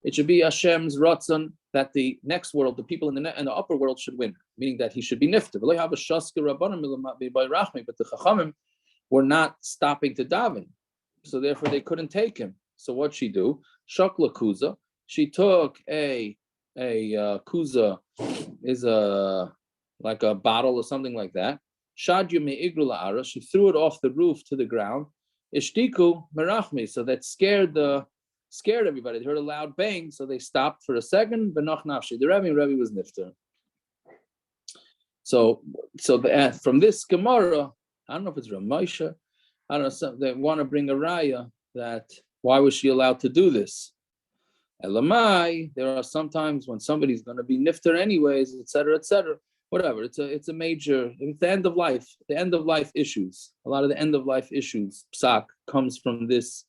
it should be Hashem's ratzon that the next world, the people in the upper world should win, meaning that he should be nifter. But the Chachamim were not stopping to daven, so therefore they couldn't take him. So what'd she do? Shakla kuza. She took a kuza is like a bottle or something like that. Shadyu me'igru la'ara. She threw it off the roof to the ground. Ishtiku merachmi. So that scared everybody. They heard a loud bang, so they stopped for a second. Benach nafshi. The Rebbi was nifter. So from this Gemara, I don't know if it's Ramosha. I don't know. They want to bring a raya that why was she allowed to do this? Elamai. There are some times when somebody's going to be nifter anyways, etc., etc. Whatever. It's a major. It's the end of life. The end of life issues. A lot of the end of life issues. Psak comes from this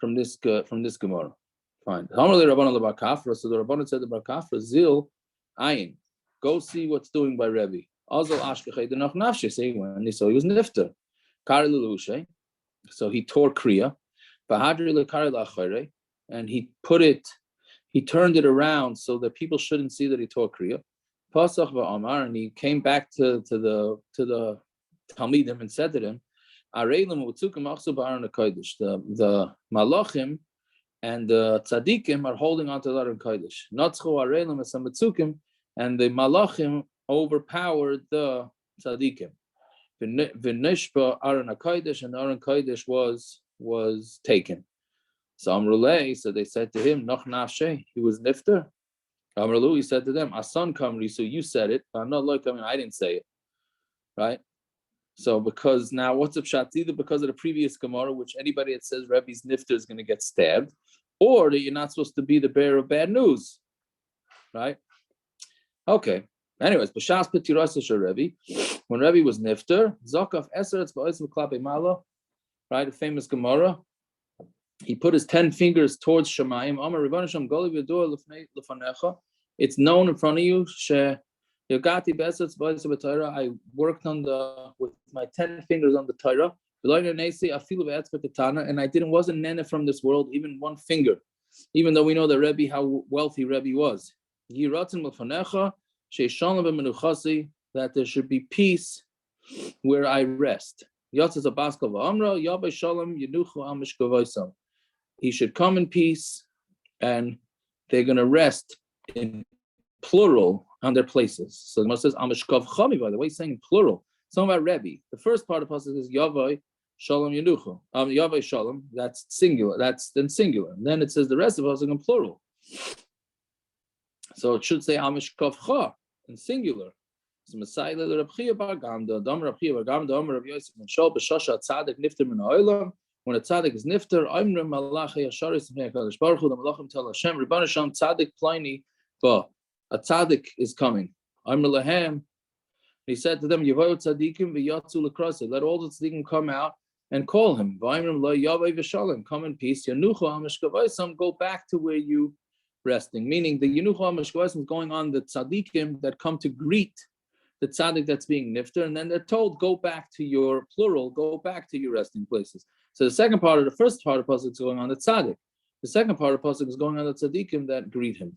Gemara. Fine. So the Rabanan said the Bar Kafra zil ayin. Go see what's doing by Rebbi. Azal ashkechei denach nafshe. Say when they saw he was nifter. Kari lelushe. So he tore kriya. Bahadri lekari lachere. And he turned it around so that people shouldn't see that he tore kriya. Pasach va'amar, and he came back to the Talmidim and said to them, the malachim and the tzaddikim are holding on to the Aron Kodesh. Natzchu areilim esametzukim, and the malachim overpowered the tzaddikim. V'nishpa Aron Kodesh, and the Aron Kodesh was taken. So Amrulay, so they said to him, Noch nafshe, he was nifter. Amrulu, he said to them, Asan kamri, so you said it, but I'm not like, I didn't say it. Right? So because now what's up pshat? Either because of the previous Gemara, which anybody that says Rebbi's nifter is going to get stabbed, or that you're not supposed to be the bearer of bad news. Right? Okay. Anyways, B'shas Petiras Rebbi, when Rebbi was nifter, Zokaf Eseretz Ba'osim Klape Mala, right? A famous Gemara. He put his 10 fingers towards Shemayim. Amar Rebbeinu Shem Goli v'Yadua Lefanecha. It's known in front of you. Yogati Besetz Ba'osim B'Torah. I worked with my 10 fingers on the Torah. And I wasn't nene from this world, even one finger. Even though we know that Rebbi, how wealthy Rebbi was. That there should be peace where I rest. He should come in peace, and they're going to rest in plural on their places. So the Gemara says, Amishkov Chami, by the way, saying in plural. Something about Rebbi. The first part of the passage is Yavai Shalom Yenuchu. Yavai Shalom, that's singular. That's then singular. And then it says the rest of us are in plural. So it should say Amishkov Cha in singular. So Messiah le Reb Chia bar Gamda, Dam Reb Chia bar Gamda, Dam Reb Yosef ben Shol b'Shasha Tzadik Nifter min ha'olam. When a tzaddik is nifter, Imrim Malachi Yasharis Bnei Hakadosh Baruch Hu. The Malachim tell Hashem, Rebbeinu Shem Tzadik Pliny, but a tzaddik is coming. Imrim Lahem. He said to them, Yavoyu tzaddikim v'yatzu l'krasa. Let all the tzaddikim come out and call him. V'imrim lo yavay v'shalom. Come in peace. Yanuchu ha'mishkavaysam. Go back to where you resting. Meaning the Yanuchu ha'mishkavaysam is going on the tzaddikim that come to greet the tzaddik that's being nifter, and then they're told, go back to your plural, go back to your resting places. So the second part of the first part of the pasuk is going on the tzaddik. The second part of the pasuk is going on the tzaddikim that greet him.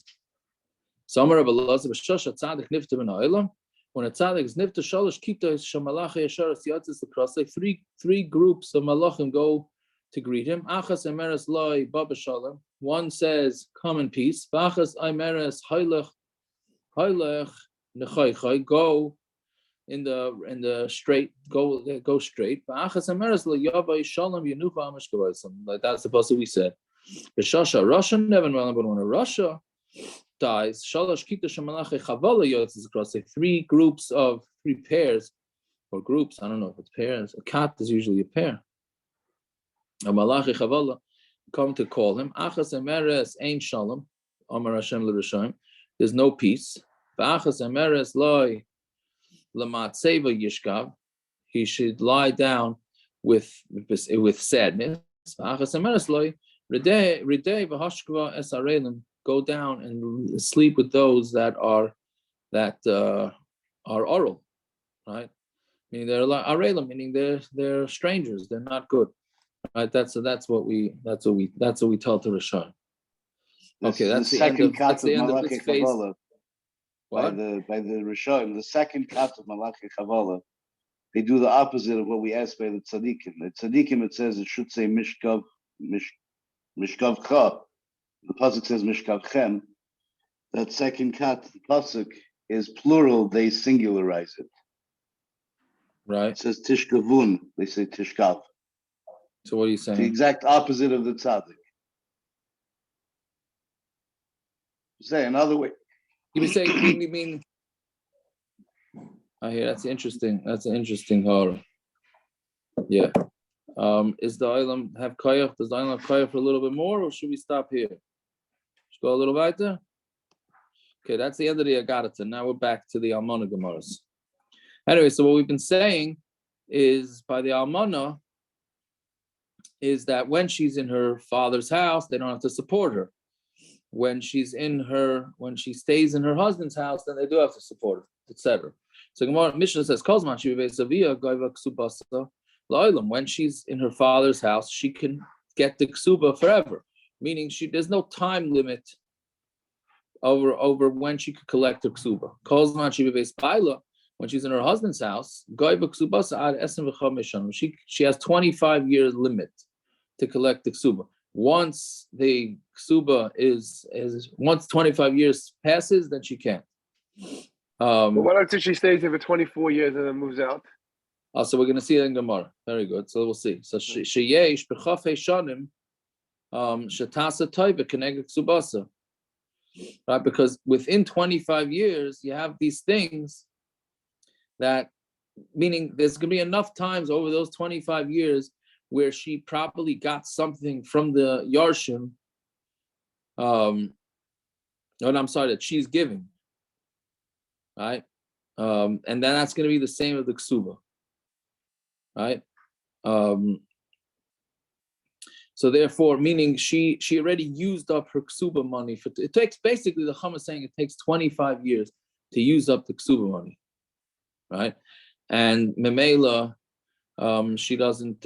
When a tzaddik is nifter, shalosh kitos shamalachei yasharas yatzis across, like three groups of malachim go to greet him. Achas emeres loy baba shalom. One says, "Come in peace." Achas emeres haylech nechaychay. Go in the straight. Go straight. Achas emeres lo yavay shalom yenucha amishkavayim. Like that's the pasuk we said. B'shasha Russia never know, but when a Russia dies, shalosh kita shemalachei chavala yotzis across, like three pairs or groups. I don't know if it's pairs. A cat is usually a pair. A malachi chavala come to call him. Achas emeres ein shalom, Amar Hashem l'rishayim. There's no peace. Achas emeres loy lamatzeva yishkav. He should lie down with sadness. Achas emeres loy ridei v'hashkva es arelim. Go down and sleep with those that are oral, right? Meaning they're like arelim, meaning they're strangers. They're not good. Right, that's what we tell to Rishon. Okay, that's the end of this phase. By the Rishon, the second cut of Malachi Chavala, they do the opposite of what we asked by the tzaddikim. The tzaddikim, it says it should say mishkav cha. The pasuk says mishkav chem. That second cut, the pasuk is plural. They singularize it. Right. It says tishkavun. They say tishkav. So what are you saying? The exact opposite of the tzaddik. Say another way. You mean? I hear that's interesting. That's an interesting horror. Yeah. Is the Olam have koyach? Does the Olam have koyach for a little bit more, or should we stop here? Should go a little weiter? Okay, that's the end of the Agadata. Now we're back to the Almana Gemaras. Anyway, so what we've been saying is by the Almana is that when she's in her father's house, they don't have to support her. When she stays in her husband's house, then they do have to support her, etc. So Gemara Mishna says, when she's in her father's house, she can get the kesuba forever, meaning there's no time limit over when she could collect her kesuba. When she's in her husband's house, she has 25 years limit to collect the kesuba. Once the kesuba once 25 years passes, then she can't. But what if she stays there for 24 years and then moves out? So we're going to see it in Gemara. Very good. So we'll see. So sheyesh b'chafei shanim shetasa toiva keneged ksubasa. Right, because within 25 years you have these things that, meaning there's going to be enough times over those 25 years where she probably got something from the Yarshim, that she's giving, right? And then that's going to be the same with the kesuba, right? So therefore, meaning she already used up her kesuba money. It takes, basically the Chum is saying it takes 25 years to use up the kesuba money, right? And Memela, she doesn't,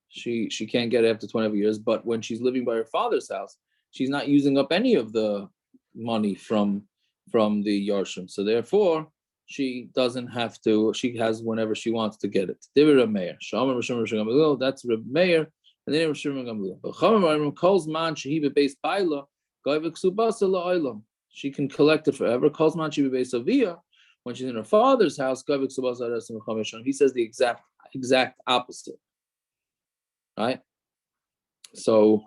she can't get it after 25 years, but when she's living by her father's house, she's not using up any of the money from the Yarshim. So therefore, she doesn't have to, she has whenever she wants to get it. That's Reb Meir, and then Reb Shimon Gamliel. She can collect it forever. When she's in her father's house, he says the exact opposite. Right? So,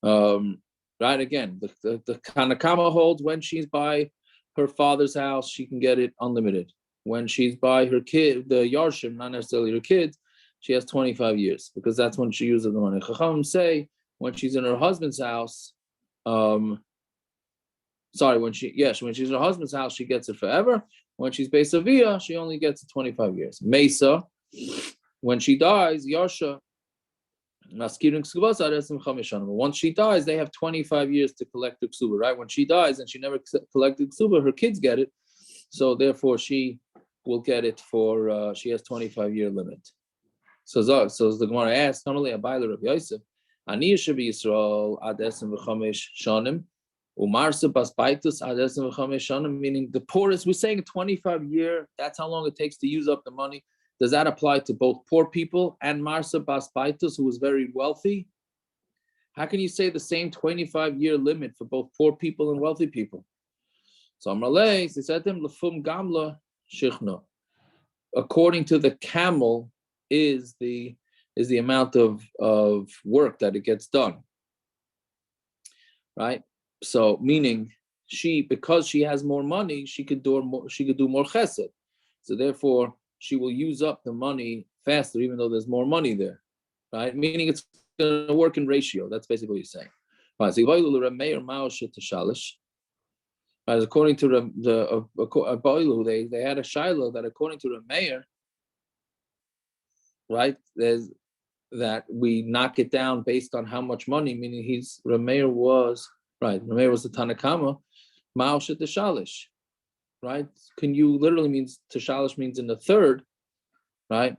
right again, the Kanakama holds when she's by her father's house, she can get it unlimited. When she's by her kid, the Yarshim, not necessarily her kids, she has 25 years because that's when she uses the money. Chacham say when she's in her husband's house, when she's in her husband's house, she gets it forever. When she's Beis Aviyah, she only gets it 25 years. Mesa, when she dies, Yarsha, once she dies, they have 25 years to collect the kesuba, right? When she dies and she never collected kesuba, her kids get it. So therefore, she will get it for, she has 25-year limit. So the Gemara asks, normally a Bailer of Yosef, Ani should be Yisrael adesim v'chamesh shanim, umarsa bas baitus adesim v'chamesh shanim, meaning the poorest, we're saying 25-year, that's how long it takes to use up the money. Does that apply to both poor people and Marsa bas baitus, who was very wealthy? How can you say the same 25-year limit for both poor people and wealthy people? So Amalei, he said to him, Lefum gamla shichna. According to the camel is the amount of work that it gets done. Right? So meaning because she has more money, she could do more chesed. So therefore, she will use up the money faster, even though there's more money there. Right? Meaning it's going to work in ratio. That's basically what you're saying. Right. So as according to the Boilu, they had a shiloh that according to the mayor, right, there's that we knock it down based on how much money, meaning Rameir was the Tanakama, Mao Shalish, right? Can you literally means Tashalish means in the third, right?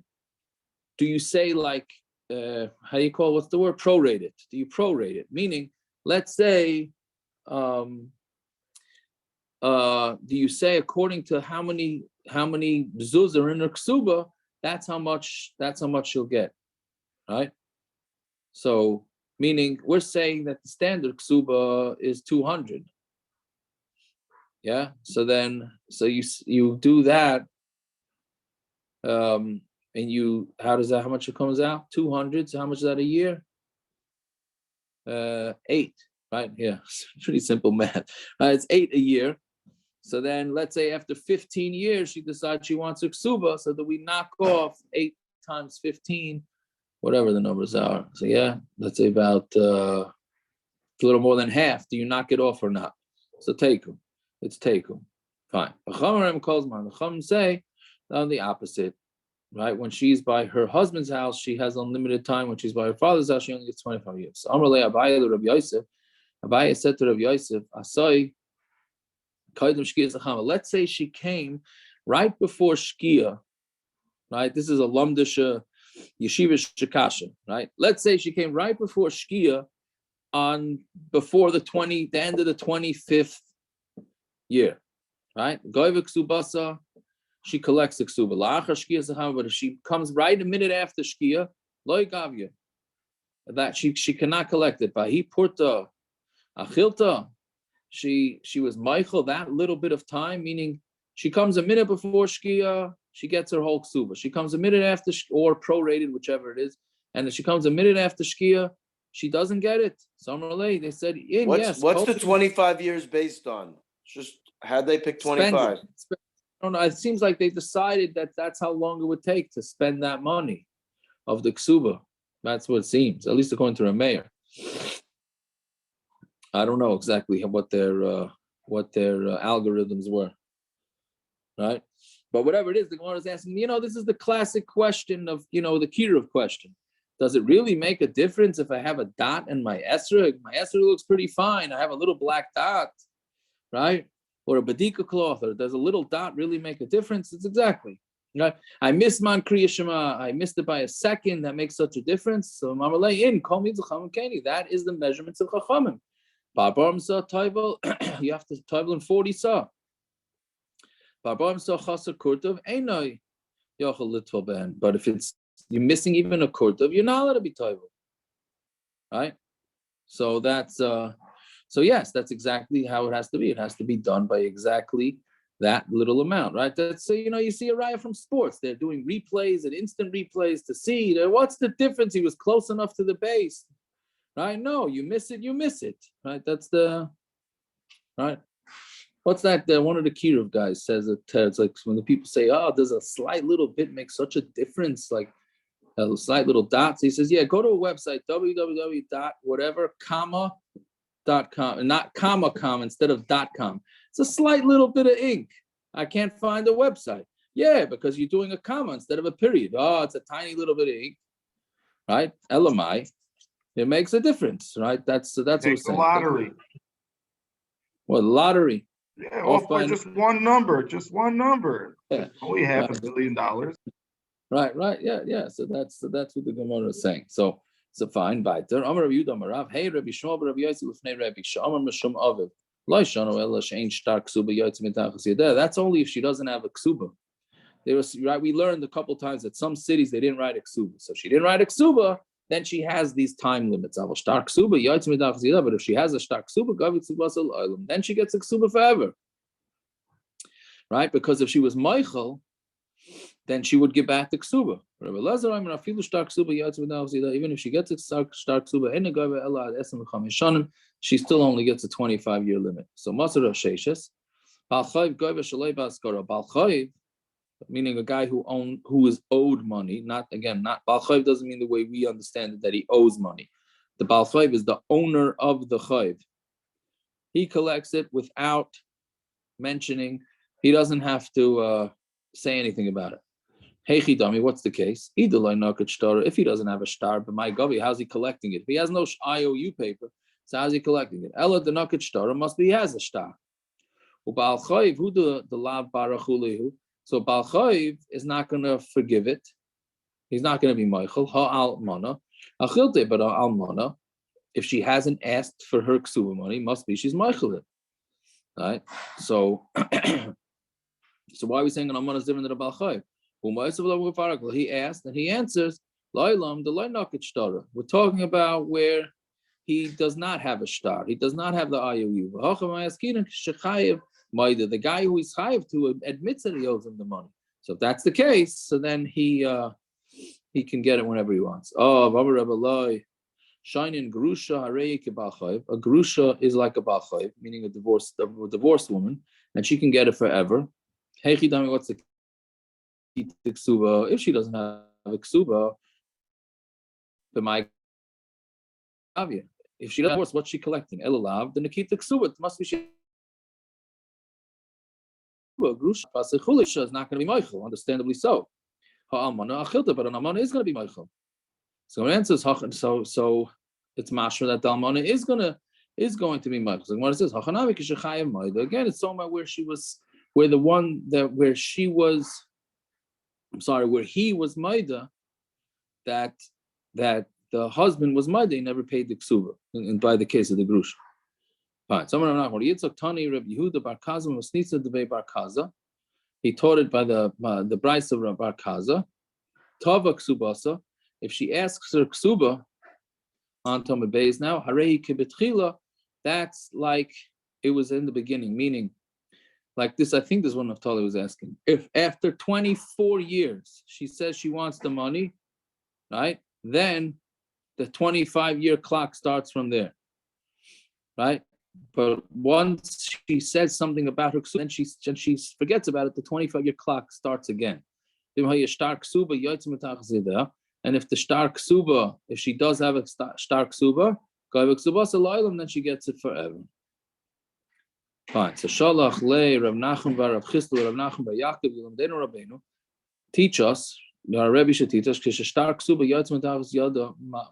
Do you say like how do you call what's the word? Prorated. Do you prorate it? Meaning, let's say do you say according to how many zuz are in her kesuba, that's how much you'll get, right? So meaning we're saying that the standard kesuba is 200. Yeah. So you do that, and how much it comes out? 200. So how much is that a year? 8, right? Yeah, it's pretty simple math. It's 8 a year. So then let's say after 15 years, she decides she wants a kesuba, so that we knock off 8 times 15, whatever the numbers are. So yeah, let's say about a little more than half. Do you knock it off or not? So teiku. It's teiku. Fine. The Chum say on the opposite, right? When she's by her husband's house, she has unlimited time. When she's by her father's house, she only gets 25 years. So Amarle Abaye to Rabbi Yosef. Abaye said to Rabbi Yosef, Asai, let's say she came right before Shkiayah, right? This is a Lamdisha Yeshiva Shakasha, right? Let's say she came right before Shkiayah before the end of the 25th year, right? Goyva Ksubasa, she collects the Ksuba. But if she comes right a minute after Shkiayah, Loi Gavya, that she cannot collect it. By he purta achilta. She was Michael that little bit of time, meaning she comes a minute before Shkiayah, she gets her whole kesuba. She comes a minute after, or prorated, whichever it is, and if she comes a minute after Shkiayah, she doesn't get it. Summerlay, they said, what's the 25 years based on? Just how'd they pick 25? I don't know. It seems like they decided that that's how long it would take to spend that money of the kesuba. That's what it seems, at least according to the mayor. I don't know exactly what their algorithms were, right? But whatever it is, the Gemara is asking. This is the classic question of the Kirov question. Does it really make a difference if I have a dot in my esrog? My esrog looks pretty fine. I have a little black dot, right? Or a badika cloth, or does a little dot really make a difference? It's exactly. Right? I missed man kriya shema. I missed it by a second. That makes such a difference. So Mamalei in kol mitzvah keni. That is the measurements of chachamim. Barbarim saw toivel, you have to toivel in 40 saw. Barbarim saw chaser kurtov, einoi yochel litval ben. But if you're missing even a kurtov, you're not allowed to be toivel, right? So that's yes, that's exactly how it has to be. It has to be done by exactly that little amount, right? That's you see a raya from sports. They're doing replays and instant replays to see what's the difference. He was close enough to the base. Right? No, you miss it, right? That's the right. What's that? One of the Kirov guys says it's like when the people say, "Oh, does a slight little bit make such a difference?" Like a slight little dots. He says, "Yeah, go to a website www.whatever.com, not comma instead of .com. It's a slight little bit of ink. I can't find a website. Yeah, because you're doing a comma instead of a period. Oh, it's a tiny little bit of ink, right? Elamai. It makes a difference, right? That's what we're saying. Lottery. Well, lottery. Yeah, Off off by by- just one number. Just one number. Yeah. Only half Right. $1 billion. Right, yeah. So that's what the Gemara is saying. So fine. Weiter. Amar Rabbi Yehuda Amar Rav. Hey, Rabbi Shmuel Rabbi Yossi Lefnei Rebbi Shamar Mishum Aviv. Lo Shano Ela Shein Shtar Ksuba Yotz Mitachas Yedeh. That's only if she doesn't have a ksuba. There was right. We learned a couple times that some cities they didn't write a ksuba. So if she didn't write a ksuba, then she has these time limits. But if she has a shtar ksuba, then she gets a ksuba forever. Right? Because if she was Michael, then she would give back the ksuba. Even if she gets a shtar ksuba, she still only gets a 25-year limit. So Masar of Sheshes, meaning a guy who is owed money, not Baal Chayv doesn't mean the way we understand it, that he owes money. The Baal Chayv is the owner of the Chayv. He collects it without mentioning, he doesn't have to say anything about it. Hey Chidami, what's the case? If he doesn't have a shtar, but my Gavi, how's he collecting it? If he has no IOU paper, so how's he collecting it? Ella the Nakat shtar must be he has a shtar. Baal Chayv, who the lav barachulehu. So Baal Chayv is not going to forgive it. He's not going to be Michael. Ha'almana. Achilte, but almana, if she hasn't asked for her ksuba money, must be she's Michael. Right? So why are we saying an almana is different than a Baal Chayv? He asked and he answers, we're talking about where he does not have a shtar. He does not have the IOU. The guy who he's chayiv to admits that he owes him the money. So if that's the case, so then he can get it whenever he wants. Oh, Shainin grusha harei Baal Chayv. A grusha is like a Baal Chayv, meaning a divorced woman, and she can get it forever. Hey Chidami, what's the kesuba? If she doesn't have a kesuba, if she doesn't, what's she collecting? Elalav, the nikita kesuba. It must be she. Grusha is not going to be Michael, understandably so. But an almana is going to be Michael. So the answer is so it's mashma that the almana is going to be Michael. So what it says, again, it's talking about where he was maida, that the husband was maida, he never paid the ksuba, and by the case of the grusha. Fine. Someone not Yitzchak Tani Reb Yehuda Bar Kaza Masnitza Devei Bar Kaza. He taught it by the Bryce of Bar Kaza. Tava Ksubasa. If she asks her ksuba on Tomei Beis now, Harei Kibetchila, that's like it was in the beginning, meaning like this. I think this is what Naftali was asking. If after 24 years she says she wants the money, right? Then the 25-year clock starts from there, right? But once she says something about her ksuba, then she forgets about it, the 25-year clock starts again. And if the shtar ksuba, if she does have a shtar ksuba, then she gets it forever. Fine. So Shalach le Rav Nachum bar Rav Chisda Rav Nachum bar Yaakov Yilomdenu Rabbeinu teach us. Our Rebbi should teach us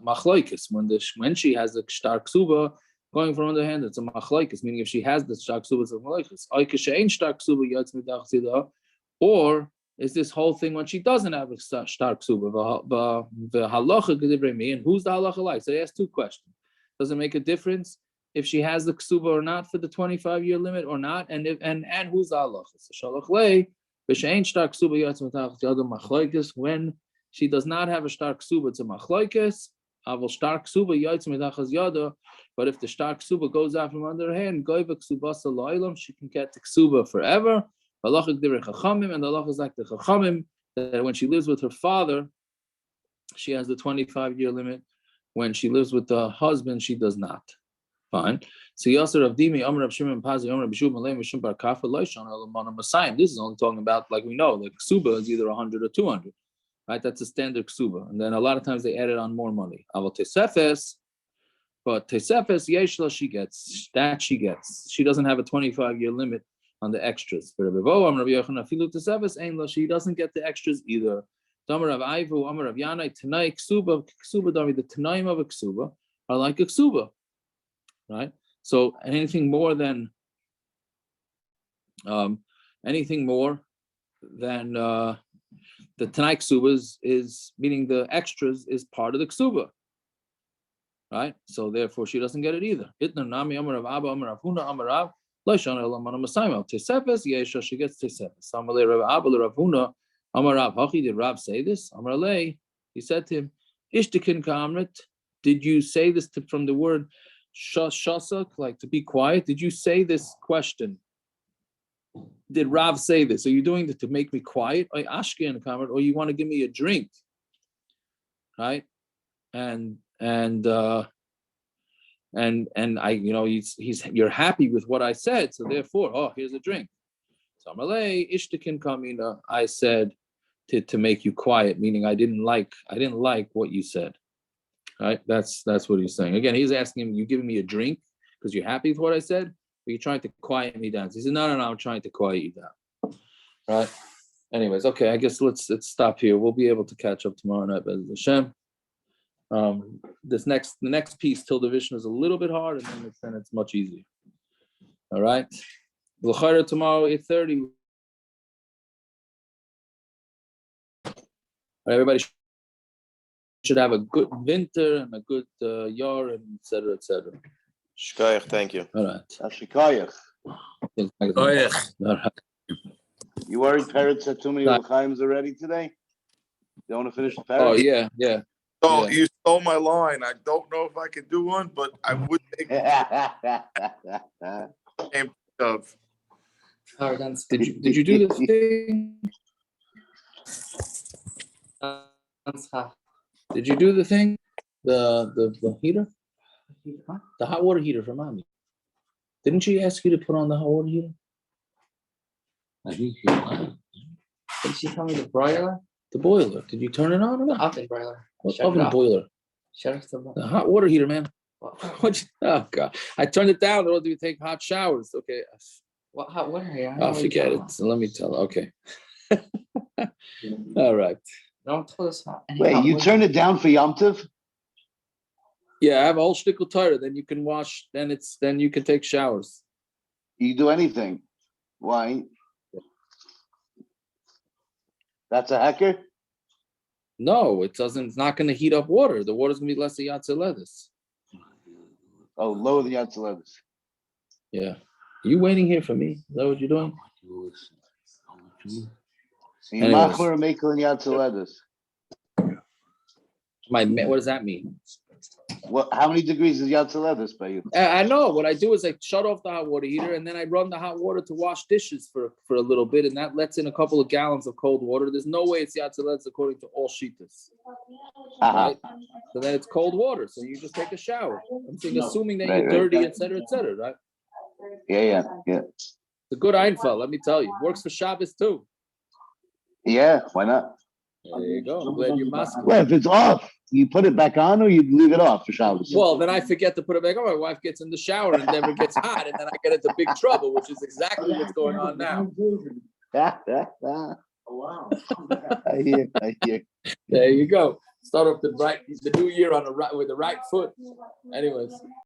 Machlokes. When she has a shtar ksuba going from under hand, it's a Machlokes, meaning if she has the shtar ksuba, it's a Machlokes. Or is this whole thing when she doesn't have a shtar ksuba? And who's the halacha like? So they ask two questions. Does it make a difference if she has the ksuba or not for the 25-year limit or not? And who's the halacha? So shalach lei. When she does not have a shtar ksuba, it's a machlokes. But if the shtar ksuba goes out from under her hand, she can get the ksuba forever. And the halacha is like the chachamim, that when she lives with her father, she has the 25-year limit. When she lives with the husband, she does not. Fine. So Yasser of Dimi, Amr of Shimon Pazi, Amr of Bishub Malay, Mishum Bar Kafa, Loishon, Elamana Masayim. This is only talking about, like we know, the ksuba is either 100 or 200. Right? That's a standard ksuba. And then a lot of times they added on more money. Aval Tesefes, but Tesefes, Yeshla, she gets. That she gets. She doesn't have a 25-year limit on the extras. For Revo, Amr of Yochanan, Filu Tesefes, Ainla, she doesn't get the extras either. Amr of Aivu, Amr of Yanai, Tanai, Ksuba, Dami, the Tanaim of a ksuba are like a ksuba. Right? So anything more than Anything more than the Tanai Ksubas is meaning the extras is part of the Ksuba. Right? So therefore she doesn't get it either. Itna Nami Amar of Abba Amar of Huna Amar of Laishan Elamana Masaimo. Tesefes Yesha, she gets Tesefes. Samale Rav Abba Rav Huna Amar Rav Hachi, did Rav say this? Amar Lei, he said to him, Ishtikin Kamrit, did you say this from the word shasak, like to be quiet? Did you say this question? Did Rav say this? Are you doing this to make me quiet? Or Ashkin Kamrit, or you want to give me a drink? Right? And I, you're happy with what I said, so therefore, here's a drink. So Amalei Ishtikin Kamina, I said to make you quiet, meaning I didn't like what you said. Right? That's what he's saying. Again, he's asking him, you giving me a drink because you're happy with what I said, or you're trying to quiet me down? So he said, no, I'm trying to quiet you down. Right? Anyways, okay, I guess let's stop here. We'll be able to catch up tomorrow night, Bez Hashem. The next piece till division is a little bit hard, and then it's much easier. All right. L'chayra tomorrow 8:30. Everybody should have a good winter and a good year, and etc. Shkiayah, thank you. All right. Shkiayah. All right. You worried parrots had too many l'chaims already today? You want to finish the parrot? Oh yeah. Oh, you stole my line. I don't know if I can do one, but I would take of. Did you do the thing? Did you do the thing? The heater? The hot water heater for mommy. Didn't she ask you to put on the hot water heater? I think she did. Did she tell me the boiler? The boiler. Did you turn it on or not? The oven boiler. What oven boiler? Shut off the hot water heater, man. Oh God! I turned it down. Or do you take hot showers? Okay. What hot water heater? Oh, forget it. So let me tell. Okay. All right. Don't tell us hot. Wait, you turn it down for Yom Tov? Yeah, I have a whole shtickle tire. Then you can wash. Then you can take showers. You do anything? Why? That's a hacker? No, it doesn't. It's not going to heat up water. The water's going to be less than Yatzeledis. Oh, lower than Yatzeledis. Yeah. Are you waiting here for me? Is that what you're doing? You machmer or makel in Yatzeledis. What does that mean? What? How many degrees is Yatzeledis by you? I know. What I do is I shut off the hot water heater, and then I run the hot water to wash dishes for a little bit, and that lets in a couple of gallons of cold water. There's no way it's Yatzeledis according to all shitas. Right? So then it's cold water. So you just take a shower. I'm saying, assuming that you're dirty, etc., right? Yeah. It's a good Einfeld, let me tell you. Works for Shabbos too. Yeah, why not? There you go. I'm glad you're masking. Well, if it's off, you put it back on or you leave it off for Shabbos? Well, then I forget to put it back on. My wife gets in the shower and never gets hot, and then I get into big trouble, which is exactly what's going on now. Oh, wow. I hear. There you go. Start off the new year with the right foot. Anyways.